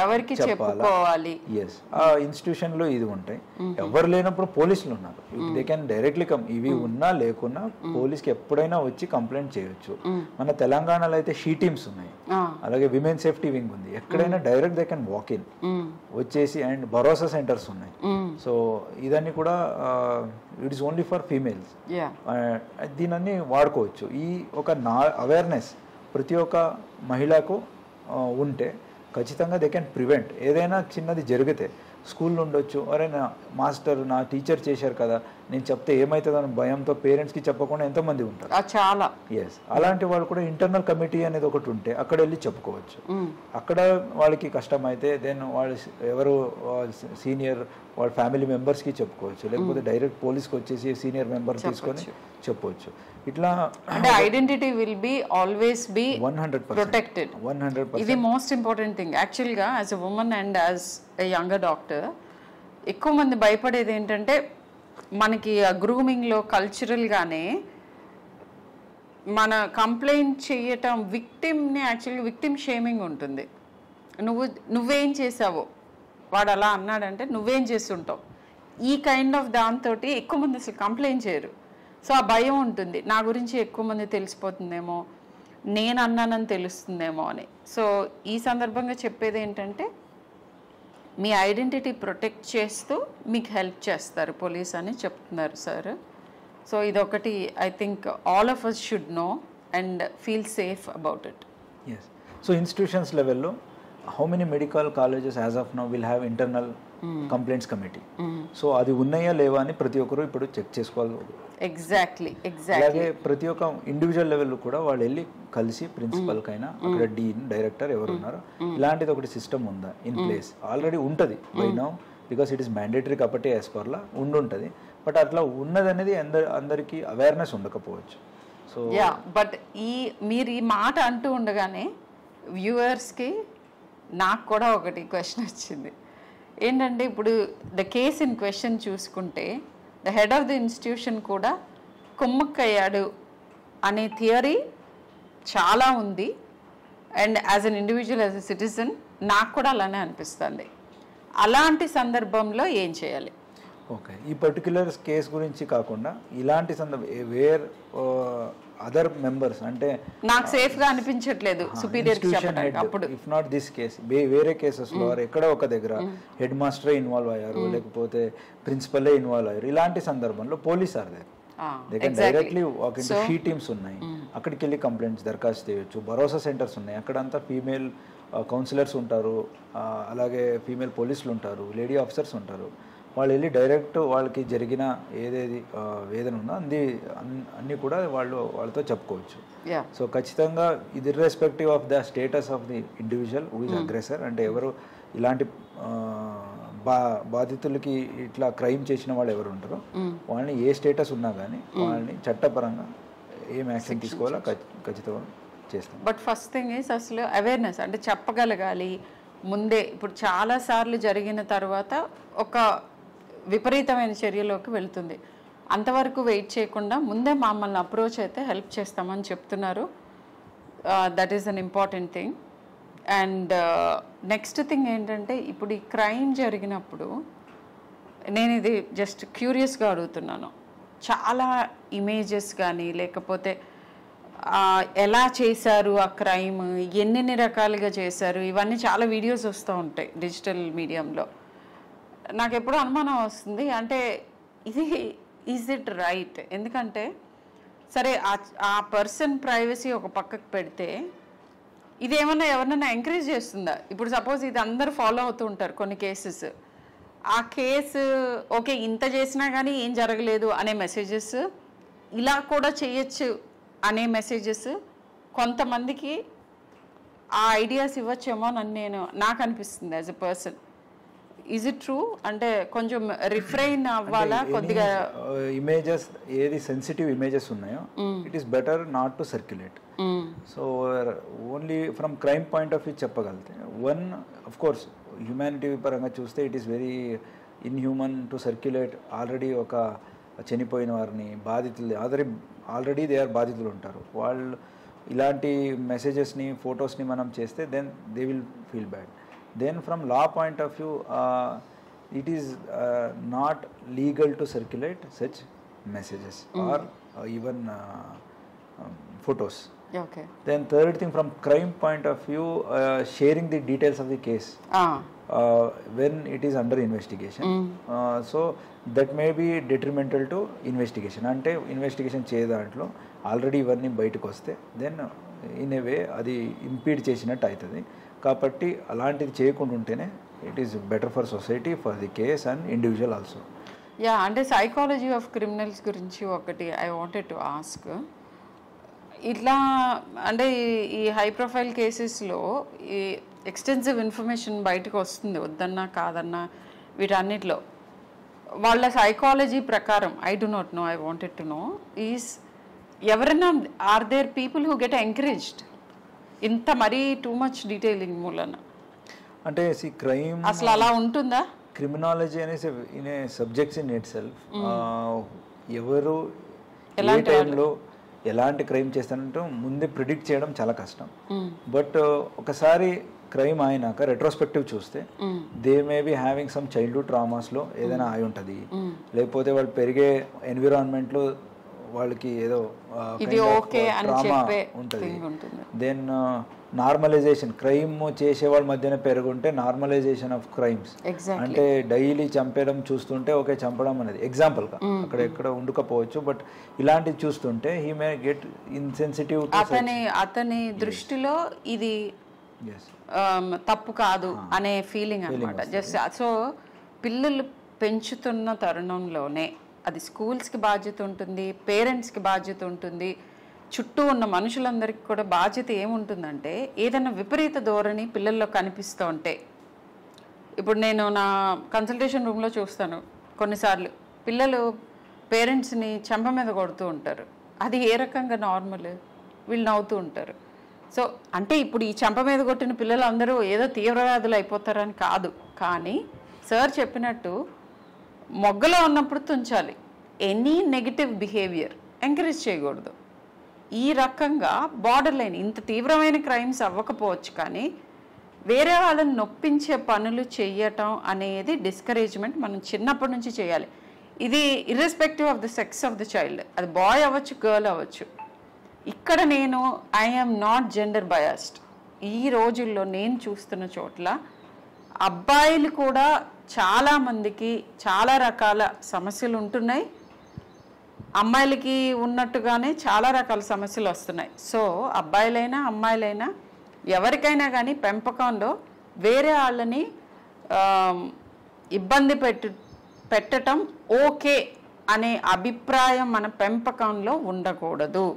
ఎవరికి చెప్పాలి. ఎస్, ఆ ఇన్స్టిట్యూషన్ లో ఇది ఉంటాయి. ఎవరు లేనప్పుడు పోలీసులు ఉన్నారు. They can directly come. ఇవి ఉన్నా లేకున్నా పోలీస్కి ఎప్పుడైనా వచ్చి కంప్లైంట్ చేయొచ్చు. మన తెలంగాణలో అయితే షీ టీమ్స్ ఉన్నాయి, అలాగే విమెన్ సేఫ్టీ వింగ్ ఉంది. ఎక్కడైనా direct they can walk in వచ్చేసి. అండ్ భరోసా సెంటర్స్ ఉన్నాయి. సో ఇదన్నీ కూడా it is only for females. దీనన్నీ వాడుకోవచ్చు. ఈ ఒక అవేర్నెస్ ప్రతి ఒక్క మహిళకు ఉంటే ఖచ్చితంగా దే కెన్ ప్రివెంట్. ఏదైనా చిన్నది జరిగితే స్కూల్లో ఉండొచ్చు, ఎవరైనా మాస్టర్ నా టీచర్ చేశారు కదా నేను చెప్తే ఏమవుతుందని భయంతో పేరెంట్స్కి చెప్పకుండా ఎంతోమంది ఉంటారు చాలా. ఎస్, అలాంటి వాళ్ళు కూడా ఇంటర్నల్ కమిటీ అనేది ఒకటి ఉంటే అక్కడ వెళ్ళి చెప్పుకోవచ్చు. అక్కడ వాళ్ళకి కష్టమైతే దెన్ వాళ్ళు ఎవరు సీనియర్ వాళ్ళ ఫ్యామిలీ మెంబర్స్కి చెప్పుకోవచ్చు. లేకపోతే డైరెక్ట్ పోలీస్కి వచ్చేసి సీనియర్ మెంబర్ తీసుకొని చెప్పవచ్చు. ఇట్లా అంటే identity will be always be 100% protected. 100%. ఇది మోస్ట్ ఇంపార్టెంట్ థింగ్ యాక్చువల్గా as a women and as a younger doctor. ఎక్కువ మంది భయపడేది ఏంటంటే మనకి గ్రూమింగ్లో కల్చరల్గానే మన కంప్లైంట్ చేయటం విక్టిమ్ని యాక్చువల్గా విక్టిమ్ షేమింగ్ ఉంటుంది. నువ్వేం చేసావో, వాడు అలా అన్నాడంటే నువ్వేం చేస్తుంటావు, ఈ కైండ్ ఆఫ్ దాంతో ఎక్కువ మంది అసలు కంప్లైంట్ చేయరు. సో ఆ భయం ఉంటుంది, నా గురించి ఎక్కువ మంది తెలిసిపోతుందేమో, నేను అన్నానని తెలుస్తుందేమో అని. సో ఈ సందర్భంగా చెప్పేది ఏంటంటే మీ ఐడెంటిటీ ప్రొటెక్ట్ చేస్తూ మీకు హెల్ప్ చేస్తారు పోలీస్ అని చెప్తున్నారు సార్. సో ఇదొకటి I think all of us should know and feel safe about it. Yes. So institutions లెవెల్లో how many medical colleges as of now will have internal complaints committee? So అది ఉన్నాయా లేవా అని ప్రతి ఒక్కరు ఇప్పుడు చెక్ చేసుకోవాలి. ఎగ్జాక్ట్లీ. అలాగే ప్రతి ఒక్క ఇండివిజువల్ లెవెల్ కూడా వాళ్ళు వెళ్ళి కలిసి ప్రిన్సిపల్ కైనా అక్కడ డీన్ డైరెక్టర్ ఎవరు ఉన్నారో ఇలాంటిది ఒకటి సిస్టమ్ ఉందా ఇన్ ప్లేస్? ఆల్రెడీ ఉంటుంది by now because it is mandatory కాబట్టి యాజ్ పర్లా ఉండుంటుంది. బట్ అట్లా ఉన్నది అనేది అందరికీ అవేర్నెస్ ఉండకపోవచ్చు. సో బట్ మీరు ఈ మాట అంటూ ఉండగానే వ్యూవర్స్కి నాకు కూడా ఒకటి క్వశ్చన్ వచ్చింది. ఏంటంటే ఇప్పుడు ద కేస్ ఇన్ క్వశ్చన్ చూసుకుంటే the head of the institution కూడా కుమ్మక్కయ్యాడు అనే థియరీ చాలా ఉంది. And as an individual, as a citizen నాకు కూడా అలానే అనిపిస్తుంది. అలాంటి సందర్భంలో ఏం చేయాలి? ఓకే, ఈ పర్టిక్యులర్ కేస్ గురించి కాకుండా ఇలాంటి వేర్ అదర్ మెంబర్స్ అంటే నాకు సేఫ్ గా అనిపించట్లేదు సుపీరియర్ అప్పుడు ఇఫ్ నాట్ దిస్ కేస్ వేరే కేసెస్లో ఎక్కడ ఒక దగ్గర హెడ్ మాస్టరే ఇన్వాల్వ్ అయ్యారు లేకపోతే ప్రిన్సిపలే ఇన్వాల్వ్ అయ్యారు, ఇలాంటి సందర్భంలో police are there, they can directly walk in to she teams ఉన్నాయి, అక్కడికి వెళ్ళి కంప్లైంట్స్ దరఖాస్తు చేయొచ్చు. భరోసా సెంటర్స్ ఉన్నాయి, అక్కడంతా ఫీమేల్ కౌన్సిలర్స్ ఉంటారు, అలాగే ఫీమేల్ పోలీసులు ఉంటారు, లేడీ ఆఫీసర్స్ ఉంటారు. వాళ్ళు వెళ్ళి డైరెక్ట్ వాళ్ళకి జరిగిన ఏదేది వేదన ఉందో అన్నీ కూడా వాళ్ళతో చెప్పుకోవచ్చు. సో ఖచ్చితంగా ఇది irrespective of the status of the individual who is aggressor, అంటే ఎవరు ఇలాంటి బాధితులకి ఇట్లా క్రైమ్ చేసిన వాళ్ళు ఎవరు ఉంటారో వాళ్ళని ఏ స్టేటస్ ఉన్నా కానీ వాళ్ళని చట్టపరంగా ఏం యాక్షన్ తీసుకోవాలో ఖచ్చితంగా చేస్తాం. బట్ ఫస్ట్ థింగ్ ఈస్ అసలు అవేర్నెస్ అంటే చెప్పగలగాలి ముందే. ఇప్పుడు చాలాసార్లు జరిగిన తర్వాత ఒక విపరీతమైన చర్యలోకి వెళ్తుంది. అంతవరకు వెయిట్ చేయకుండా ముందే మమ్మల్ని అప్రోచ్ అయితే హెల్ప్ చేస్తామని చెప్తున్నారు. That is an important thing. And next thing ఏంటంటే ఇప్పుడు ఈ క్రైమ్ జరిగినప్పుడు నేను ఇది జస్ట్ క్యూరియస్గా అడుగుతున్నాను, చాలా ఇమేజెస్ కానీ లేకపోతే ఎలా చేశారు ఆ క్రైమ్, ఎన్ని రకాలుగా చేశారు, ఇవన్నీ చాలా వీడియోస్ వస్తూ ఉంటాయి డిజిటల్ మీడియంలో. నాకు ఎప్పుడూ అనుమానం వస్తుంది, అంటే ఇది ఈజ్ ఇట్ రైట్? ఎందుకంటే సరే ఆ పర్సన్ ప్రైవసీ ఒక పక్కకు పెడితే ఇదేమన్నా ఎవరినైనా ఎంకరేజ్ చేస్తుందా? ఇప్పుడు సపోజ్ ఇది అందరూ ఫాలో అవుతూ ఉంటారు కొన్ని కేసెస్, ఆ కేసు ఓకే ఇంత చేసినా కానీ ఏం జరగలేదు అనే మెసేజెస్, ఇలా కూడా చేయొచ్చు అనే మెసేజెస్ కొంతమందికి ఆ ఐడియాస్ ఇవ్వచ్చేమో అని నాకు అనిపిస్తుంది as a person. Is it true? అంటే కొంచెం రిఫ్రైన్ అవ్వాలా కొద్దిగా? ఇమేజెస్ ఏది సెన్సిటివ్ ఇమేజెస్ ఉన్నాయో it is better not to circulate. So only from crime point of view చెప్పగలిగితే వన్ ఆఫ్ కోర్స్ హ్యూమానిటీ పరంగా చూస్తే it is very inhuman to circulate. Already ఒక చనిపోయిన వారిని బాధితులు ఆల్రెడీ దే ఆర్ బాధితులు ఉంటారు, వాళ్ళు ఇలాంటి మెసేజెస్ని ఫొటోస్ని మనం చేస్తే then they will feel bad. Then from law point of view it is not legal to circulate such messages or even photos. Okay. Then third thing, from crime point of view, sharing the details of the case when it is under investigation, so that may be detrimental to investigation. Ante investigation cheye dantlo already ivanni bayitiki vaste then in a way అది ఇంపీడ్ చేసినట్టు అవుతుంది. కాబట్టి అలాంటిది చేయకుండా ఉంటేనే it is better for society, for the case and individual also. Yeah, అంటే psychology of criminals గురించి ఒకటి ఐ వాంటెడ్ టు ఆస్క్. ఇట్లా అంటే ఈ హై ప్రొఫైల్ కేసెస్లో ఈ ఎక్స్టెన్సివ్ ఇన్ఫర్మేషన్ బయటకు వస్తుంది, వద్దన్నా కాదన్నా వీటన్నిటిలో. వాళ్ళ సైకాలజీ ప్రకారం I do not know, I wanted to know is ఎవరైనా or there people who get encouraged ఇంత మరీ టూ మచ్ డీటెయిలింగ్ మూలన? అంటే క్రైమ్ అసలు అలా ఉంటుందా? క్రిమినాలజీ అనేసి in a subjects in it self ఎవరు ఏ టైంలో ఎలాంటి క్రైమ్ చేస్తానంటూ ముందే ప్రిడిక్ట్ చేయడం చాలా కష్టం. బట్ ఒకసారి క్రైమ్ అయినాక రెట్రోస్పెక్టివ్ చూస్తే they may be having some childhood ట్రామాస్లో ఏదైనా అయి ఉంటుంది, లేకపోతే వాళ్ళు పెరిగే ఎన్విరాన్మెంట్లో వాళ్ళకి ఏదో ఇది ఓకే అని చెప్పే ఉంటుంది. దెన్ నార్మలైజేషన్, క్రైమ్ చేసే వాళ్ళ మధ్యన పెరుగుంటే నార్మలైజేషన్ ఆఫ్ క్రైమ్స్, అంటే డైలీ చంపేయడం చూస్తుంటే ఓకే చంపడం అనేది ఎగ్జాంపుల్గా అక్కడ ఎక్కడ ఉండకపోవచ్చు, బట్ ఇలాంటివి చూస్తుంటే హీ మే గెట్ ఇన్సెన్సిటివ్. అతని దృష్టిలో ఇది తప్పు కాదు అనే ఫీలింగ్ అనమాట. జస్ట్ సో పిల్లలు పెంచుతున్న తరుణంలోనే అది స్కూల్స్కి బాధ్యత ఉంటుంది, పేరెంట్స్కి బాధ్యత ఉంటుంది, చుట్టూ ఉన్న మనుషులందరికీ కూడా బాధ్యత ఏముంటుందంటే ఏదైనా విపరీత ధోరణి పిల్లల్లో కనిపిస్తూ ఉంటే, ఇప్పుడు నేను నా కన్సల్టేషన్ రూమ్లో చూస్తాను కొన్నిసార్లు పిల్లలు పేరెంట్స్ని చెంప మీద కొడుతూ ఉంటారు. అది ఏ రకంగా నార్మల్? వీళ్ళు నవ్వుతూ ఉంటారు. సో అంటే ఇప్పుడు ఈ చెంప మీద కొట్టిన పిల్లలు అందరూ ఏదో తీవ్రవ్యాధులు అయిపోతారని కాదు, కానీ సార్ చెప్పినట్టు మొగ్గలో ఉన్నప్పుడు తుంచాలి. ఎనీ నెగిటివ్ బిహేవియర్ ఎంకరేజ్ చేయకూడదు. ఈ రకంగా బార్డర్ లైన్, ఇంత తీవ్రమైన క్రైమ్స్ అవ్వకపోవచ్చు కానీ వేరే వాళ్ళని నొప్పించే పనులు చెయ్యటం అనేది డిస్కరేజ్మెంట్ మనం చిన్నప్పటి నుంచి చేయాలి. ఇది irrespective of the sex of the child, అది బాయ్ అవ్వచ్చు గర్ల్ అవ్వచ్చు. ఇక్కడ నేను ఐఎమ్ నాట్ జెండర్ బయాస్డ్. ఈ రోజుల్లో నేను చూస్తున్న చోట్ల అబ్బాయిలు కూడా చాలామందికి చాలా రకాల సమస్యలు ఉంటున్నాయి, అమ్మాయిలకి ఉన్నట్టుగానే చాలా రకాల సమస్యలు వస్తున్నాయి. సో అబ్బాయిలైనా అమ్మాయిలైనా ఎవరికైనా కానీ పెంపకంలో వేరే వాళ్ళని ఇబ్బంది పెట్టడం ఓకే అనే అభిప్రాయం మన పెంపకంలో ఉండకూడదు.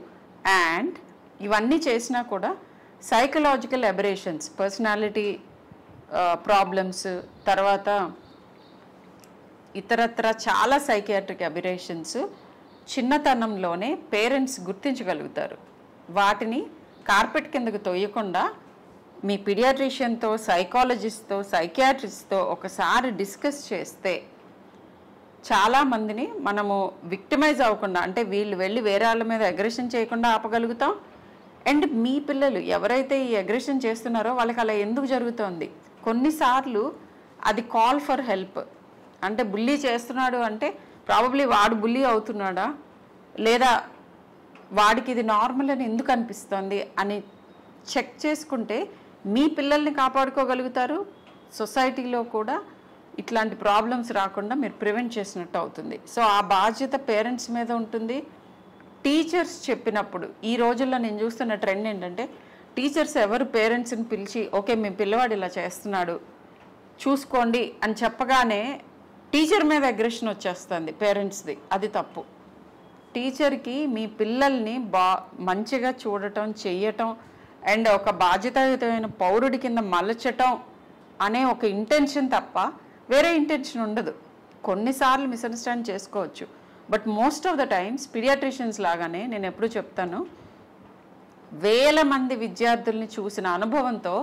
అండ్ ఇవన్నీ చేసినా కూడా సైకలాజికల్ అబరేషన్స్, పర్సనాలిటీ ప్రాబ్లమ్స్, తర్వాత ఇతరత్ర చాలా సైకియాట్రిక్ అబరేషన్స్ చిన్నతనంలోనే పేరెంట్స్ గుర్తించగలుగుతారు. వాటిని కార్పెట్ కిందకు తొయ్యకుండా మీ పీడియాట్రిషియన్తో, సైకాలజిస్ట్తో, సైకియాట్రిస్ట్తో ఒకసారి డిస్కస్ చేస్తే చాలామందిని మనము విక్టిమైజ్ అవ్వకుండా, అంటే వీళ్ళు వెళ్ళి వేరే వాళ్ళ మీద అగ్రెషన్ చేయకుండా ఆపగలుగుతాం. అండ్ మీ పిల్లలు ఎవరైతే ఈ అగ్రెషన్ చేస్తున్నారో వాళ్ళకి అలా ఎందుకు జరుగుతోంది, కొన్నిసార్లు అది కాల్ ఫర్ హెల్ప్. అంటే బుల్లీ చేస్తున్నాడు అంటే ప్రాబబ్లీ వాడు బుల్లీ అవుతున్నాడా, లేదా వాడికి ఇది నార్మల్ అని ఎందుకు అనిపిస్తుంది అని చెక్ చేసుకుంటే మీ పిల్లల్ని కాపాడుకోగలుగుతారు. సొసైటీలో కూడా ఇట్లాంటి ప్రాబ్లమ్స్ రాకుండా మీరు ప్రివెంట్ చేసినట్టు అవుతుంది. సో ఆ బాధ్యత పేరెంట్స్ మీద ఉంటుంది. టీచర్స్ చెప్పినప్పుడు ఈ రోజుల్లో నేను చూస్తున్న ట్రెండ్ ఏంటంటే టీచర్స్ ఎవరు పేరెంట్స్ని పిలిచి ఓకే మీ పిల్లవాడు ఇలా చేస్తున్నాడు చూసుకోండి అని చెప్పగానే టీచర్ మీద అగ్రెషన్ వచ్చేస్తుంది పేరెంట్స్ది. అది తప్పు. టీచర్కి మీ పిల్లల్ని మంచిగా చూడటం, చెయ్యటం అండ్ ఒక బాధ్యతాయుతమైన పౌరుడి కింద మలచటం అనే ఒక ఇంటెన్షన్ తప్ప వేరే ఇంటెన్షన్ ఉండదు. కొన్నిసార్లు మిస్అండర్స్టాండ్ చేసుకోవచ్చు, but most of the times paediatricians లాగానే నేను ఎప్పుడు చెప్తాను, వేల మంది విద్యార్థుల్ని చూసిన అనుభవంతో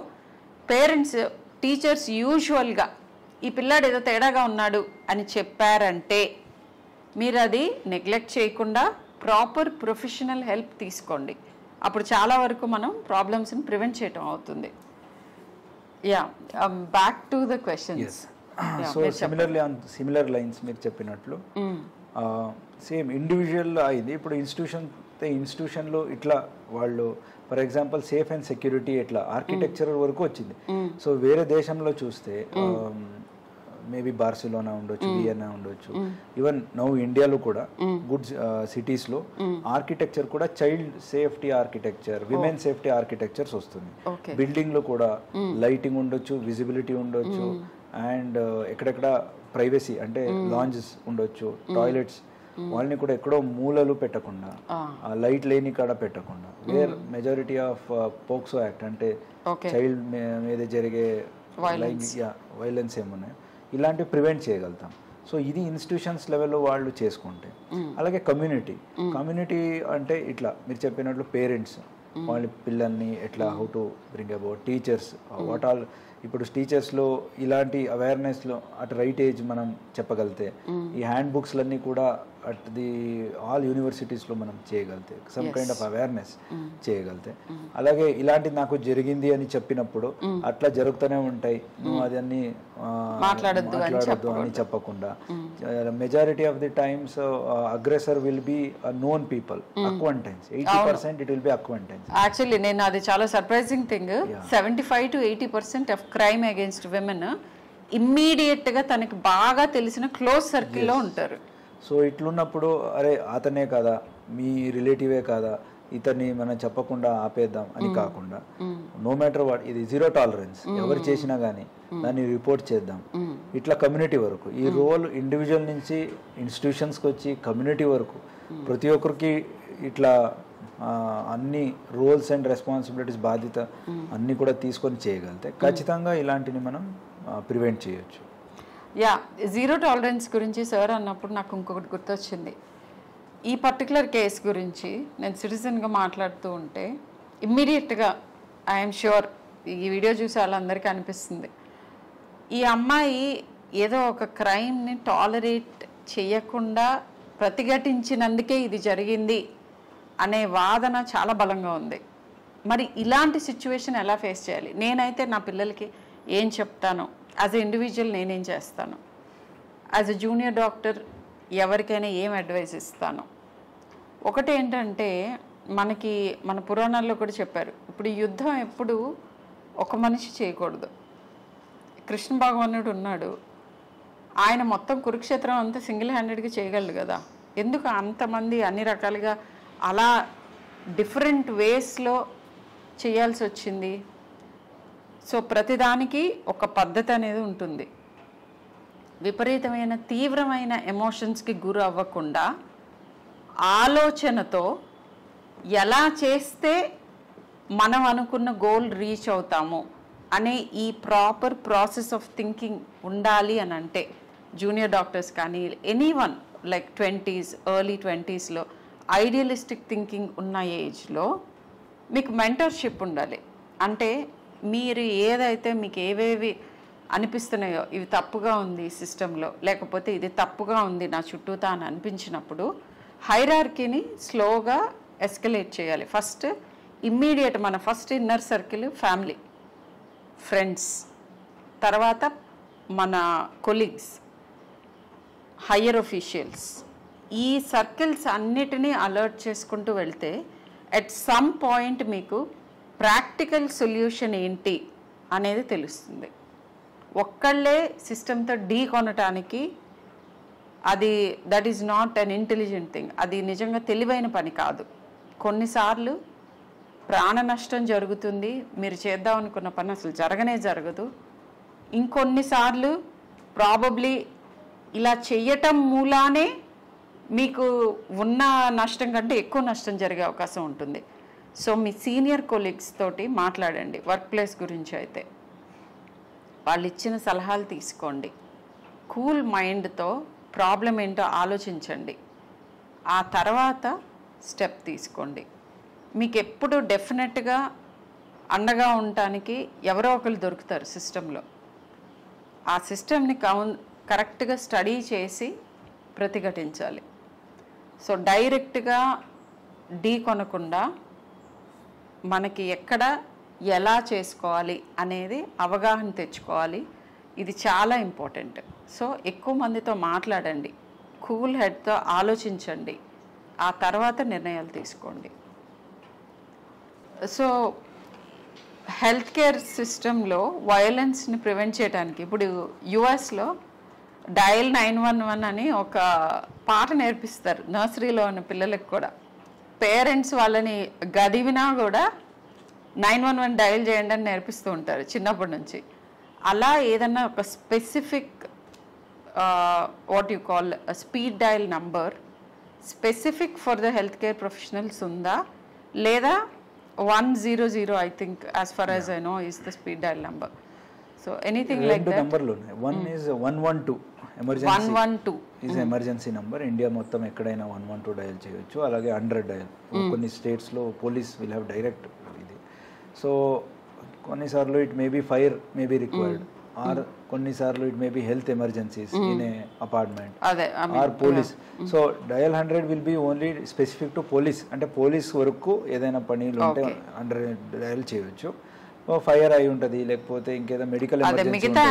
పేరెంట్స్, టీచర్స్ యూజువల్గా ఈ పిల్లాడు ఏదో తేడాగా ఉన్నాడు అని చెప్పారంటే మీరు అది నెగ్లెక్ట్ చేయకుండా ప్రాపర్ ప్రొఫెషనల్ హెల్ప్ తీసుకోండి. అప్పుడు చాలా వరకు మనం ప్రాబ్లమ్స్ని ప్రివెంట్ చేయటం అవుతుంది. Yeah, back to the questions. So similarly on similar lines మీరు చెప్పినట్లు సేమ్ ఇండివిజువల్ అయింది. ఇప్పుడు ఇన్స్టిట్యూషన్లో ఇట్లా వాళ్ళు for example safe and security ఇట్లా ఆర్కిటెక్చర్ వరకు వచ్చింది. సో వేరే దేశంలో చూస్తే మేబీ బార్సిలోనా ఉండొచ్చు, వియన్నా ఉండొచ్చు, ఈవెన్ నౌ ఇండియాలో కూడా గుడ్ సిటీస్లో ఆర్కిటెక్చర్ కూడా child safety architecture, women safety architectures వస్తుంది. బిల్డింగ్లో కూడా లైటింగ్ ఉండొచ్చు, విజిబిలిటీ ఉండొచ్చు, అండ్ ఎక్కడెక్కడ ప్రైవసీ అంటే లాంజెస్ ఉండొచ్చు, టాయిలెట్స్ వాళ్ళని కూడా ఎక్కడో మూలలు పెట్టకుండా, లైట్ లేని కాడ పెట్టకుండా, where majority of POCSO act అంటే చైల్డ్ మీద జరిగే వైలెన్స్ ఏమున్నాయి ఇలాంటివి ప్రివెంట్ చేయగలుగుతాం. సో ఇది ఇన్స్టిట్యూషన్స్ లెవెల్లో వాళ్ళు చేసుకుంటే. అలాగే కమ్యూనిటీ అంటే ఇట్లా మీరు చెప్పినట్లు పేరెంట్స్ వాళ్ళ పిల్లల్ని ఎట్లా how to bring about, teachers what all ఇప్పుడు టీచర్స్లో ఇలాంటి అవేర్నెస్లో అట్ రైట్ ఏజ్ మనం చెప్పగలితే ఈ హ్యాండ్ బుక్స్లన్నీ కూడా అట్ ది ఆల్ యూనివర్సిటీస్లో మనం చేయగలితే సమ్ కైండ్ ఆఫ్ అవేర్నెస్ చేయగలితే, అలాగే ఇలాంటిది నాకు జరిగింది అని చెప్పినప్పుడు అట్లా జరుగుతూనే ఉంటాయి, నువ్వు అదన్నీ మాట్లాడద్దు అని చెప్పకుండా, majority of the times aggressor will be known people, acquaintance 80% it will B acquaintance. Actually నేను అది చాలా surprising thing, 75 to 80% of crime against women immediate గా తనకి బాగా తెలిసిన క్లోజ్ సర్కిల్లో ఉంటారు. సో ఇట్లున్నప్పుడు అరే అతనే కదా, మీ రిలేటివే కదా, ఇతన్ని మనం చెప్పకుండా ఆపేద్దాం అని కాకుండా, నో మ్యాటర్ వాట్, ఇది జీరో టాలరెన్స్, ఎవరు చేసినా కానీ దాన్ని రిపోర్ట్ చేద్దాం. ఇట్లా కమ్యూనిటీ వరకు ఈ రోల్ ఇండివిజువల్ నుంచి ఇన్స్టిట్యూషన్స్కి వచ్చి కమ్యూనిటీ వరకు ప్రతి ఒక్కరికి ఇట్లా అన్ని రోల్స్ అండ్ రెస్పాన్సిబిలిటీస్, బాధ్యత అన్నీ కూడా తీసుకొని చేయగలిగితే ఖచ్చితంగా ఇలాంటిని మనం ప్రివెంట్ చేయొచ్చు. యా, జీరో టాలరెన్స్ గురించి సార్ అన్నప్పుడు నాకు ఇంకొకటి గుర్తొచ్చింది. ఈ పర్టికులర్ కేసు గురించి నేను సిటిజన్గా మాట్లాడుతూ ఉంటే ఇమ్మీడియట్గా ఐఎమ్ ష్యూర్ ఈ వీడియో చూసి వాళ్ళందరికీ అనిపిస్తుంది, ఈ అమ్మాయి ఏదో ఒక క్రైమ్ని టాలరేట్ చేయకుండా ప్రతిఘటించినందుకే ఇది జరిగింది అనే వాదన చాలా బలంగా ఉంది. మరి ఇలాంటి సిచ్యువేషన్ ఎలా ఫేస్ చేయాలి? నేనైతే నా పిల్లలకి ఏం చెప్తాను, యాజ్ ఎ ఇండివిజువల్ నేనేం చేస్తాను, యాజ్ ఎ జూనియర్ డాక్టర్ ఎవరికైనా ఏం అడ్వైస్ ఇస్తాను? ఒకటి ఏంటంటే, మనకి మన పురాణాల్లో కూడా చెప్పారు, ఇప్పుడు యుద్ధం ఎప్పుడు ఒక మనిషి చేయకూడదు. కృష్ణ భగవానుడు ఉన్నాడు, ఆయన మొత్తం కురుక్షేత్రం అంతా సింగిల్ హ్యాండెడ్గా చేయగలడు కదా, ఎందుకు అంతమంది అన్ని రకాలుగా అలా డిఫరెంట్ వేస్లో చేయాల్సి వచ్చింది? సో ప్రతిదానికి ఒక పద్ధతి అనేది ఉంటుంది. విపరీతమైన తీవ్రమైన ఎమోషన్స్కి గురి అవ్వకుండా ఆలోచనతో ఎలా చేస్తే మనం అనుకున్న గోల్ రీచ్ అవుతాము అనే ఈ ప్రాపర్ ప్రాసెస్ ఆఫ్ థింకింగ్ ఉండాలి అని అంటే, జూనియర్ డాక్టర్స్ కానీ ఎనీవన్ లైక్ 20s ఎర్లీ 20sలో ఐడియలిస్టిక్ థింకింగ్ ఉన్న ఏజ్లో మీకు మెంటర్షిప్ ఉండాలి. అంటే మీరు ఏదైతే మీకు ఏవేవి అనిపిస్తున్నాయో, ఇవి తప్పుగా ఉంది ఈ సిస్టంలో, లేకపోతే ఇది తప్పుగా ఉంది నా చుట్టూతా అని అనిపించినప్పుడు హైరార్కీని స్లోగా ఎస్కలేట్ చేయాలి. ఫస్ట్ ఇమ్మీడియట్ మన first inner circle family, friends, తర్వాత మన కొలీగ్స్, హయ్యర్ ఒఫీషియల్స్, ఈ సర్కిల్స్ అన్నిటినీ అలర్ట్ చేసుకుంటూ వెళ్తే అట్ సమ్ పాయింట్ మీకు ప్రాక్టికల్ సొల్యూషన్ ఏంటి అనేది తెలుస్తుంది. ఒక్కళ్ళే సిస్టంతో ఢీ కొనటానికి అది that is not an intelligent thing, అది నిజంగా తెలివైన పని కాదు. కొన్నిసార్లు ప్రాణ నష్టం జరుగుతుంది, మీరు చేద్దాం అనుకున్న పని అసలు జరగనే జరగదు. ఇంకొన్నిసార్లు ప్రాబబ్లీ ఇలా చెయ్యటం మూలానే మీకు ఉన్న నష్టం కంటే ఎక్కువ నష్టం జరిగే అవకాశం ఉంటుంది. సో మీ సీనియర్ కొలీగ్స్ తోటి మాట్లాడండి. వర్క్ ప్లేస్ గురించి అయితే వాళ్ళు ఇచ్చిన సలహాలు తీసుకోండి. కూల్ మైండ్తో ప్రాబ్లం ఏంటో ఆలోచించండి. ఆ తర్వాత స్టెప్ తీసుకోండి. మీకు ఎప్పుడు డెఫినెట్గా అండగా ఉండటానికి ఎవరో ఒకరు దొరుకుతారు సిస్టంలో. ఆ సిస్టమ్ని కరెక్ట్గా స్టడీ చేసి ప్రతిఘటించాలి. సో డైరెక్ట్గా ఢీ కొనకుండా మనకి ఎక్కడ ఎలా చేసుకోవాలి అనేది అవగాహన తెచ్చుకోవాలి. ఇది చాలా ఇంపార్టెంట్. సో ఎక్కువ మందితో మాట్లాడండి, కూల్ హెడ్తో ఆలోచించండి, ఆ తర్వాత నిర్ణయాలు తీసుకోండి. సో హెల్త్ కేర్ సిస్టంలో వయలెన్స్ని ప్రివెంట్ చేయడానికి ఇప్పుడు యుఎస్లో డయల్ 911 అని ఒక పాట నేర్పిస్తారు నర్సరీలో ఉన్న పిల్లలకు కూడా. పేరెంట్స్ వాళ్ళని గదివినా కూడా 911 డయల్ చేయండి అని నేర్పిస్తూ ఉంటారు చిన్నప్పటి నుంచి. అలా ఏదన్నా ఒక specific what you call speed dial number specific for the health care professionals ఉందా, లేదా 100 I think as for as I know is the speed dial number. So anything like that. నంబర్లు ఉన్నాయి. One is 112 emergency is emergency number. India మొత్తం ఎక్కడైనా 112 dial చేయొచ్చు. అలాగే 100 dial. కొన్ని స్టేట్స్లో పోలీస్ విల్ హ్యావ్ డైరెక్ట్ ఇది. సో కొన్నిసార్లు it may be fire may be required, or కొన్నిసార్లు it may be health emergencies in a apartment or police. So dial 100 will be only specific to police, అంటే police వరకు ఏదైనా పనులు ఉంటే dial చేయొచ్చు. Fire అయి ఉంటుంది, లేకపోతే ఇంకేదో మెడికల్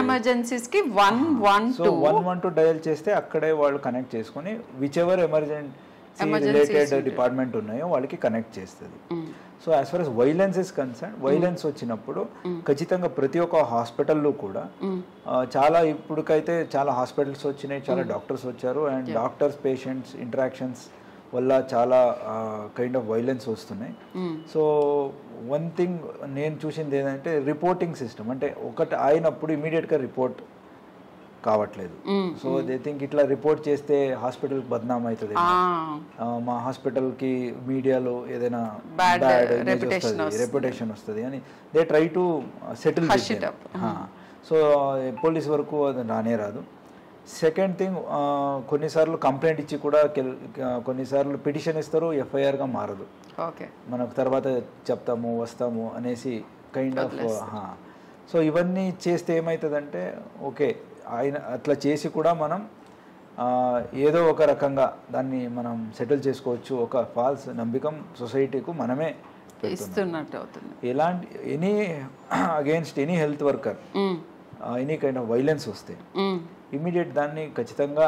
ఎమర్జెన్సీస్ 112 డయల్ చేస్తే అక్కడే వాళ్ళు కనెక్ట్ చేసుకుని which ever emergency related department ఉన్నాయో వాళ్ళకి కనెక్ట్ చేస్తుంది. So as for as violence is concern, violence వచ్చినప్పుడు ఖచ్చితంగా ప్రతి ఒక్క హాస్పిటల్లో కూడా చాలా ఇప్పటికైతే చాలా హాస్పిటల్స్ వచ్చినాయి, చాలా డాక్టర్స్ వచ్చారు, అండ్ డాక్టర్స్ పేషెంట్స్ ఇంటరాక్షన్స్ వల్ల చాలా కైండ్ ఆఫ్ వైలెన్స్ వస్తున్నాయి. సో వన్ థింగ్ నేను చూసింది ఏంటంటే రిపోర్టింగ్ సిస్టమ్, అంటే ఒకటి అయినప్పుడు ఇమీడియట్గా రిపోర్ట్ కావట్లేదు. సో దే థింక్ ఇట్లా రిపోర్ట్ చేస్తే హాస్పిటల్ బద్నాం అవుతుంది, మా హాస్పిటల్కి మీడియాలో ఏదైనా బ్యాడ్ రెప్యుటేషన్ వస్తుంది అని they try to settle. So police వరకు అది రానే రాదు. సెకండ్ థింగ్, కొన్నిసార్లు కంప్లైంట్ ఇచ్చి కూడా కొన్నిసార్లు పిటిషన్ ఇస్తారు, ఎఫ్ఐఆర్గా మారదు. మనకు తర్వాత చెప్తాము వస్తాము అనేసి కైండ్ ఆఫ్. సో ఇవన్నీ చేస్తే ఏమవుతుందంటే ఓకే ఆయన అట్లా చేసి కూడా మనం ఏదో ఒక రకంగా దాన్ని మనం సెటిల్ చేసుకోవచ్చు. ఒక ఫాల్స్ నమ్మకం సొసైటీకు మనమే ఇస్తున్నట్టు అవుతుంది. ఎలాంటి any against any health worker any kind of violence వస్తే ఇమీడియట్ దాన్ని ఖచ్చితంగా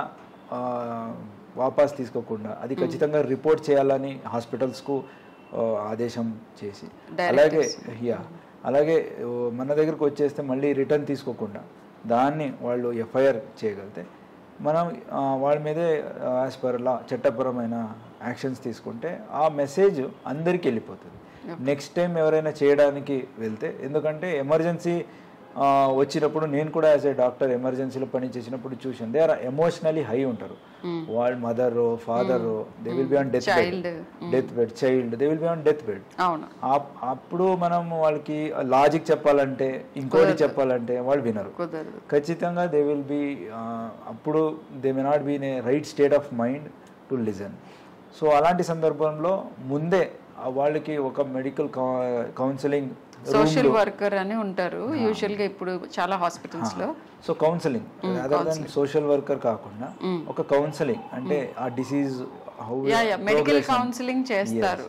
వాపస్ తీసుకోకుండా అది ఖచ్చితంగా రిపోర్ట్ చేయాలని హాస్పిటల్స్కు ఆదేశం చేసి, అలాగే మన దగ్గరకు వచ్చేస్తే మళ్ళీ రిటర్న్ తీసుకోకుండా దాన్ని వాళ్ళు ఎఫ్ఐఆర్ చేయగలిగితే మనం వాళ్ళ మీదే యాజ్ పర్ లా చట్టపరమైన యాక్షన్స్ తీసుకుంటే ఆ మెసేజ్ అందరికీ వెళ్ళిపోతుంది. నెక్స్ట్ టైం ఎవరైనా చేయడానికి వెళ్తే, ఎందుకంటే ఎమర్జెన్సీ వచ్చినప్పుడు నేను కూడా యాజ్ ఏ డాక్టర్ ఎమర్జెన్సీలో పని చేసినప్పుడు చూసాను, దే ఆర్ ఎమోషనలీ హై ఉంటారు. వాళ్ళ mother father they will be on death bed, child they will be on death bed. అప్పుడు మనం వాళ్ళకి లాజిక్ చెప్పాలంటే ఇంకోటి చెప్పాలంటే వాళ్ళు వినరు. ఖచ్చితంగా దే విల్ బి అప్పుడు they may not be in a right state of mind to listen. So అలాంటి సందర్భంలో ముందే వాళ్ళకి ఒక మెడికల్ కౌన్సిలింగ్, సోషల్ వర్కర్ అని ఉంటారు యూజువల్గా ఇప్పుడు చాలా హాస్పిటల్స్ లో. So counselling other then social worker కాకుండా ఒక కౌన్సిలింగ్, అంటే ఆ డిసీజ్ మెడికల్ కౌన్సిలింగ్ చేస్తారు,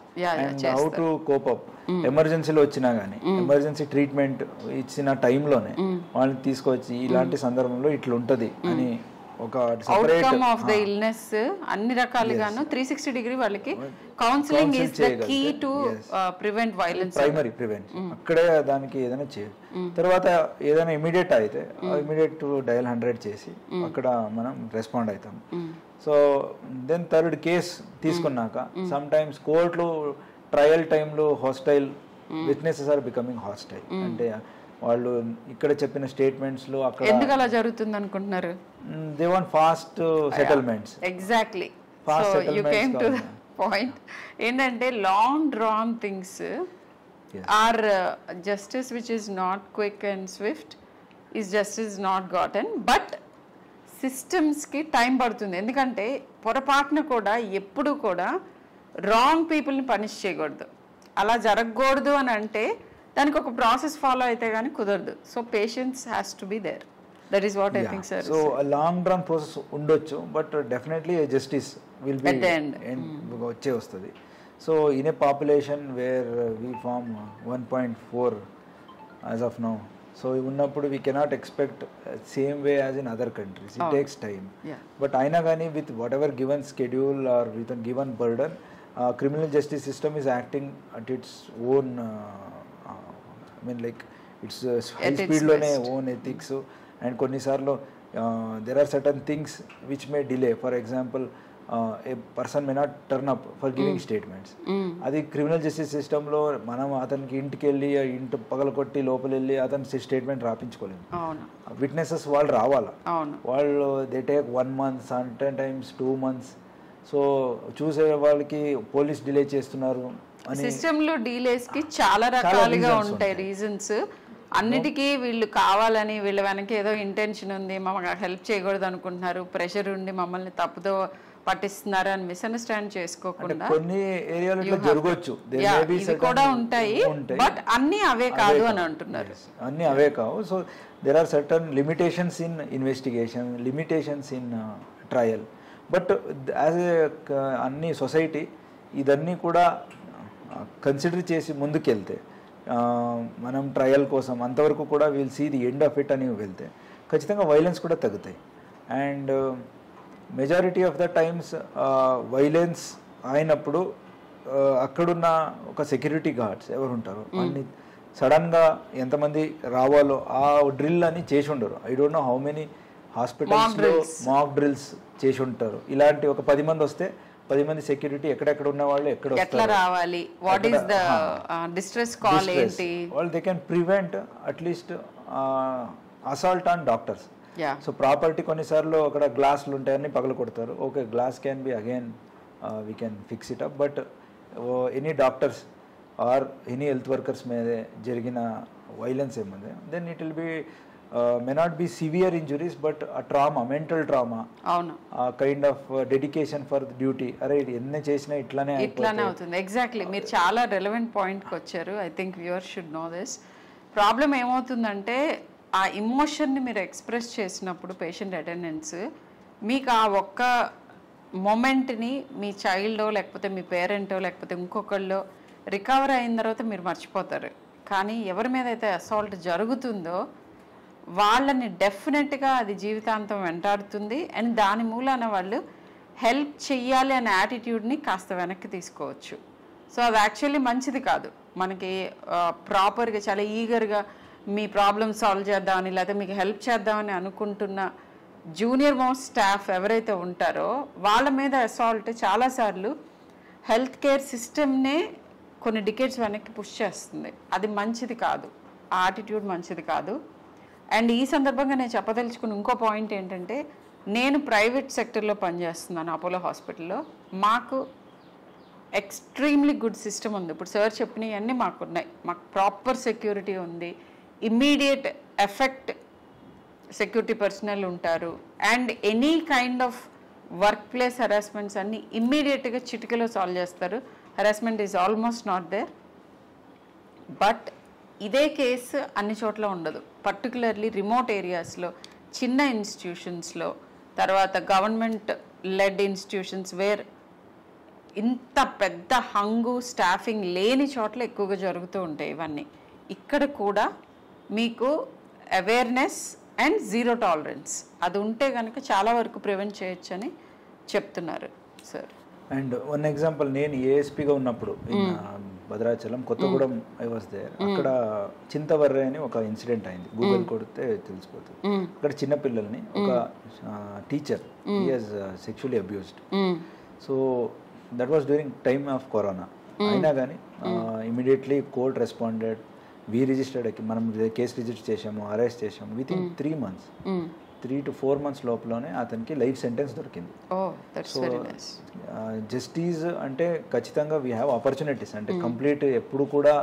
హౌ టు కోప్ అప్. ఎమర్జెన్సీలో వచ్చినా కానీ ఎమర్జెన్సీ ట్రీట్మెంట్ ఇచ్చిన టైంలోనే వాళ్ళని తీసుకొచ్చి ఇలాంటి సందర్భంలో ఇట్లా ఉంటుంది అని ఒక అవుట్కమ్ ఆఫ్ ద ఇల్నెస్ అన్ని రకాలుగాను 360 డిగ్రీ వాళ్ళకి counselling is the key to prevent violence, primary prevention. అక్కడే దానికి ఏదైనా చేయాలి. తర్వాత ఏదైనా ఇమీడియట్ అయితే ఇమీడియట్ డయల్ 100 చేసి అక్కడ మనం రెస్పాండ్ అవుతాం. సో దెన్ థర్డ్ కేస్ తీసుకున్నాక సమ్ టైమ్స్ కోర్టులో ట్రయల్ టైంలో hostile witnesses are becoming hostile, అంటే వాళ్ళు ఇక్కడ చెప్పిన స్టేట్మెంట్స్ లో అక్కడ ఎందుకు అలా జరుగుతుంది అనుకుంటున్నారు? They want fast settlements. Exactly, so you came to the point. ఏంటంటే long drawn things or justice which is not quick and swift is justice not gotten. But సిస్టమ్స్కి టైం పడుతుంది, ఎందుకంటే పొరపాటున కూడా ఎప్పుడు కూడా రాంగ్ పీపుల్ని పనిష్ చేయకూడదు. అలా జరగకూడదు అని అంటే దానికి ఒక ప్రాసెస్ ఫాలో అయితే కానీ కుదరదు. So patience has to be there. That is what I think sir. So long run process ఉండొచ్చు, but definitely justice will be వచ్చే వస్తుంది. So in a population where we form 1.4 as of now, so ఉన్నప్పుడు we cannot expect same way as in other countries. It takes time. But అయినా కానీ with whatever given schedule or with given burden, criminal justice system is acting at its own, I mean like it's high స్పీడ్లోనే own ethics. And కొన్నిసార్లు there are certain things which may delay. For example a person may not turn up for giving statements. అది criminal justice సిస్టంలో మనం అతనికి ఇంటికి వెళ్ళి ఇంటి పగలకొట్టి లోపల వెళ్ళి అతని స్టేట్మెంట్ రాపించుకోలేము. విట్నెసెస్ వాళ్ళు రావాలా, వాళ్ళు they take 1 month, sometimes 2 months. So చూసే వాళ్ళకి పోలీస్ డిలే చేస్తున్నారు. సిస్టంలో డీలేస్ కి చాలా రకాలుగా ఉంటాయి రీజన్స్. అన్నిటికీ వీళ్ళు కావాలని వీళ్ళ వెనక ఏదో ఇంటెన్షన్ ఉంది, మమ్మల్ని హెల్ప్ చేయకూడదు అనుకుంటున్నారు, ప్రెషర్ ఉండి మమ్మల్ని తప్పుదో పట్టిస్తున్నారు అని మిస్అండర్స్టాండ్ అంటే చేసుకోకుండా కొన్ని ఏరియాలో ఇట్లా జరగవచ్చు. There Yeah, may be ఇవి certain కూడా ఉంటాయి బట్ అన్ని అవే కాదు అని అంటున్నారు. అన్ని అవే కావు. So there are certain limitations in investigation, limitations in trial. But as a అన్ని సొసైటీ ఇదన్నీ కూడా కన్సిడర్ చేసి ముందుకెళ్తే మనం ట్రయల్ కోసం అంతవరకు కూడా will see the end of it అని వెళ్తే ఖచ్చితంగా వైలెన్స్ కూడా తగ్గుతాయి. And majority of the times violence అయినప్పుడు అక్కడున్న ఒక సెక్యూరిటీ గార్డ్స్ ఎవరు ఉంటారో అన్ని సడన్గా ఎంతమంది రావాలో ఆ డ్రిల్ అని చేసి ఉండరు. I don't know how many హాస్పిటల్స్లో మాక్ డ్రిల్స్ చేసి ఉంటారు. ఇలాంటి ఒక 10 మంది వస్తే 10 మంది సెక్యూరిటీ ఎక్కడెక్కడ ఉన్న వాళ్ళు ఎట్లా రావాలి, what is the distress call ఏంటి, వాళ్ళు they can prevent at least assault on doctors. So property కొన్నిసార్లు అక్కడ గ్లాసులు ఉంటాయని పగల కొడతారు. Okay, glass can be again we can fix it up. But any doctors or any health workers మీద జరిగిన వైలెన్స్ ఏముంది then it will be may not be severe injuries but a trauma, mental trauma, అవును, kind of dedication for the duty. అరే ఎన్ని చేసినా ఇట్లానే అవుతుంది. Exactly, మీరు చాలా రెలవెంట్ పాయింట్కి వచ్చారు. I think viewers should know this. Problem ఏమవుతుందంటే ఆ ఇమోషన్ని మీరు ఎక్స్ప్రెస్ చేసినప్పుడు పేషెంట్ అటెండెన్స్ మీకు ఆ ఒక్క మొమెంట్ని మీ చైల్డో లేకపోతే మీ పేరెంటో లేకపోతే ఇంకొకళ్ళో రికవర్ అయిన తర్వాత మీరు మర్చిపోతారు. కానీ ఎవరి మీద అయితే అసాల్ట్ జరుగుతుందో వాళ్ళని డెఫినెట్గా అది జీవితాంతం వెంటాడుతుంది. అండ్ దాని మూలాన వాళ్ళు హెల్ప్ చెయ్యాలి అనే యాటిట్యూడ్ని కాస్త వెనక్కి తీసుకోవచ్చు. సో అది యాక్చువల్లీ మంచిది కాదు. మనకి ప్రాపర్గా చాలా ఈగర్గా మీ ప్రాబ్లమ్ సాల్వ్ చేద్దామని లేకపోతే మీకు హెల్ప్ చేద్దామని అనుకుంటున్న జూనియర్ మోస్ట్ స్టాఫ్ ఎవరైతే ఉంటారో వాళ్ళ మీద అసాల్ట్ చాలాసార్లు హెల్త్ కేర్ సిస్టమ్నే కొన్ని డికేట్స్ వెనక్కి పుష్ చేస్తుంది. అది మంచిది కాదు, ఆ యాటిట్యూడ్ మంచిది కాదు. అండ్ ఈ సందర్భంగా నేను చెప్పదలుచుకున్న ఇంకో పాయింట్ ఏంటంటే, నేను ప్రైవేట్ సెక్టర్లో పనిచేస్తున్నాను అపోలో హాస్పిటల్లో. మాకు ఎక్స్ట్రీమ్లీ గుడ్ సిస్టమ్ ఉంది. ఇప్పుడు సార్ చెప్పినవన్నీ మాకున్నాయి. మాకు ప్రాపర్ సెక్యూరిటీ ఉంది, ఇమ్మీడియట్ ఎఫెక్ట్ సెక్యూరిటీ పర్సనల్ ఉంటారు. And any kind of work place harassments అన్నీ ఇమ్మీడియట్గా చిటికలో సాల్వ్ చేస్తారు. Harassment is almost not there. But ఇదే కేసు అన్ని చోట్ల ఉండదు. పర్టికులర్లీ రిమోట్ ఏరియాస్లో, చిన్న ఇన్స్టిట్యూషన్స్లో, తర్వాత గవర్నమెంట్ లెడ్ ఇన్స్టిట్యూషన్స్ వేర్ ఇంత పెద్ద హంగు స్టాఫింగ్ లేని చోట్ల ఎక్కువగా జరుగుతూ ఉంటాయి ఇవన్నీ. ఇక్కడ కూడా మీకు అవేర్నెస్ అండ్ జీరో టాలరెన్స్ అది ఉంటే కనుక చాలా వరకు ప్రివెంట్ చేయొచ్చు అని చెప్తున్నారు సార్. అండ్ వన్ ఎగ్జాంపుల్, నేను ఏఎస్పీగా ఉన్నప్పుడు Bhadrachalam Kothagudem I was there. అక్కడ చింతవర్రే అని ఒక ఇన్సిడెంట్ అయింది. గూగుల్ కొడితే తెలిసిపోతుంది. అక్కడ చిన్న పిల్లల్ని ఒక teacher he has sexually abused. So that was during time of corona. అయినా కానీ immediately court responded. We registered, మనం కేసు రిజిస్టర్ చేసాము, అరెస్ట్ చేసాము. With in 3 months 3 to 4 months లోపలనే అతనికి లైఫ్ సెంటెన్స్ దొరికింది. సో జస్టిస్ అంటే ఖచ్చితంగా వీ హ్యావ్ ఆపర్చునిటీస్. అంటే కంప్లీట్ ఎప్పుడు కూడా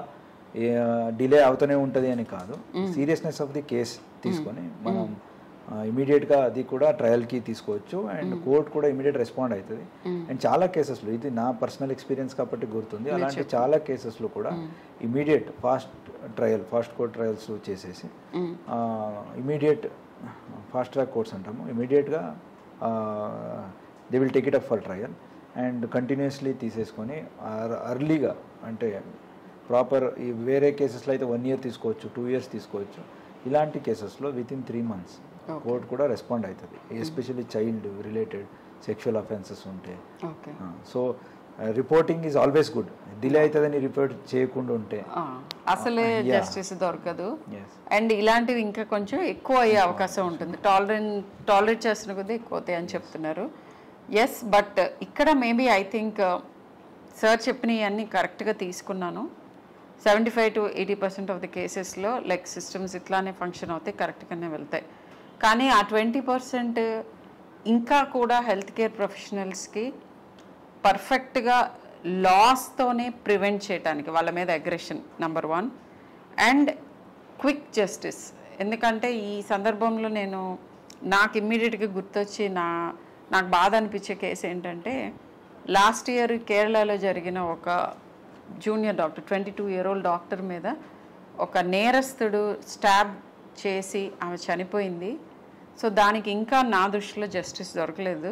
డిలే అవుతూనే ఉంటుంది అని కాదు. సీరియస్నెస్ ఆఫ్ ది కేస్ తీసుకొని మనం ఇమీడియట్గా అది కూడా ట్రయల్కి తీసుకోవచ్చు. అండ్ కోర్ట్ కూడా ఇమీడియట్ రెస్పాండ్ అవుతుంది. అండ్ చాలా కేసెస్లో, ఇది నా పర్సనల్ ఎక్స్పీరియన్స్ కాబట్టి గుర్తుంది, అలాంటి చాలా కేసెస్లో కూడా ఇమీడియట్ ఫాస్ట్ కోర్ట్ ట్రయల్స్ చేసేసి ఇమీడియట్ ఫాస్ట్ ట్రాక్ కోర్ట్స్ అంటాము, ఇమీడియట్గా they will take it up for trial and continuously తీసేసుకొని అర్లీగా, అంటే ప్రాపర్ ఈ వేరే కేసెస్లో అయితే 1 year తీసుకోవచ్చు, 2 years తీసుకోవచ్చు. ఇలాంటి కేసెస్లో విత్ ఇన్ 3 months కోర్ట్ కూడా రెస్పాండ్ అవుతుంది. Especially child related sexual offences ఉంటే. So reporting is always good. Delay అవుతుందని రిపోర్ట్ చేయకుండా ఉంటే అసలే జస్టిస్ దొరకదు. అండ్ ఇలాంటివి ఇంకా కొంచెం ఎక్కువ అయ్యే అవకాశం ఉంటుంది. టాలరేట్ చేస్తున్న కొద్దీ ఎక్కువ అవుతాయి అని చెప్తున్నారు. ఎస్, బట్ ఇక్కడ మేబీ ఐ థింక్ సార్ చెప్పినవి అన్నీ కరెక్ట్గా తీసుకున్నాను. 75 to 80% ఆఫ్ ది కేసెస్లో లైక్ సిస్టమ్స్ ఇట్లానే ఫంక్షన్ అవుతాయి, కరెక్ట్గానే వెళ్తాయి. కానీ ఆ 20% ఇంకా కూడా హెల్త్ కేర్ ప్రొఫెషనల్స్కి పర్ఫెక్ట్గా లాస్తోనే ప్రివెంట్ చేయడానికి వాళ్ళ మీద aggression number 1 and quick justice. ఎందుకంటే ఈ సందర్భంలో నాకు ఇమ్మీడియట్గా గుర్తొచ్చి నా నాకు బాధ అనిపించే కేసు ఏంటంటే లాస్ట్ ఇయర్ కేరళలో జరిగిన ఒక జూనియర్ డాక్టర్ 22-year-old డాక్టర్ మీద ఒక నేరస్తుడు స్టాబ్ చేసి ఆమె చనిపోయింది. సో దానికి ఇంకా నా దృష్టిలో జస్టిస్ దొరకలేదు.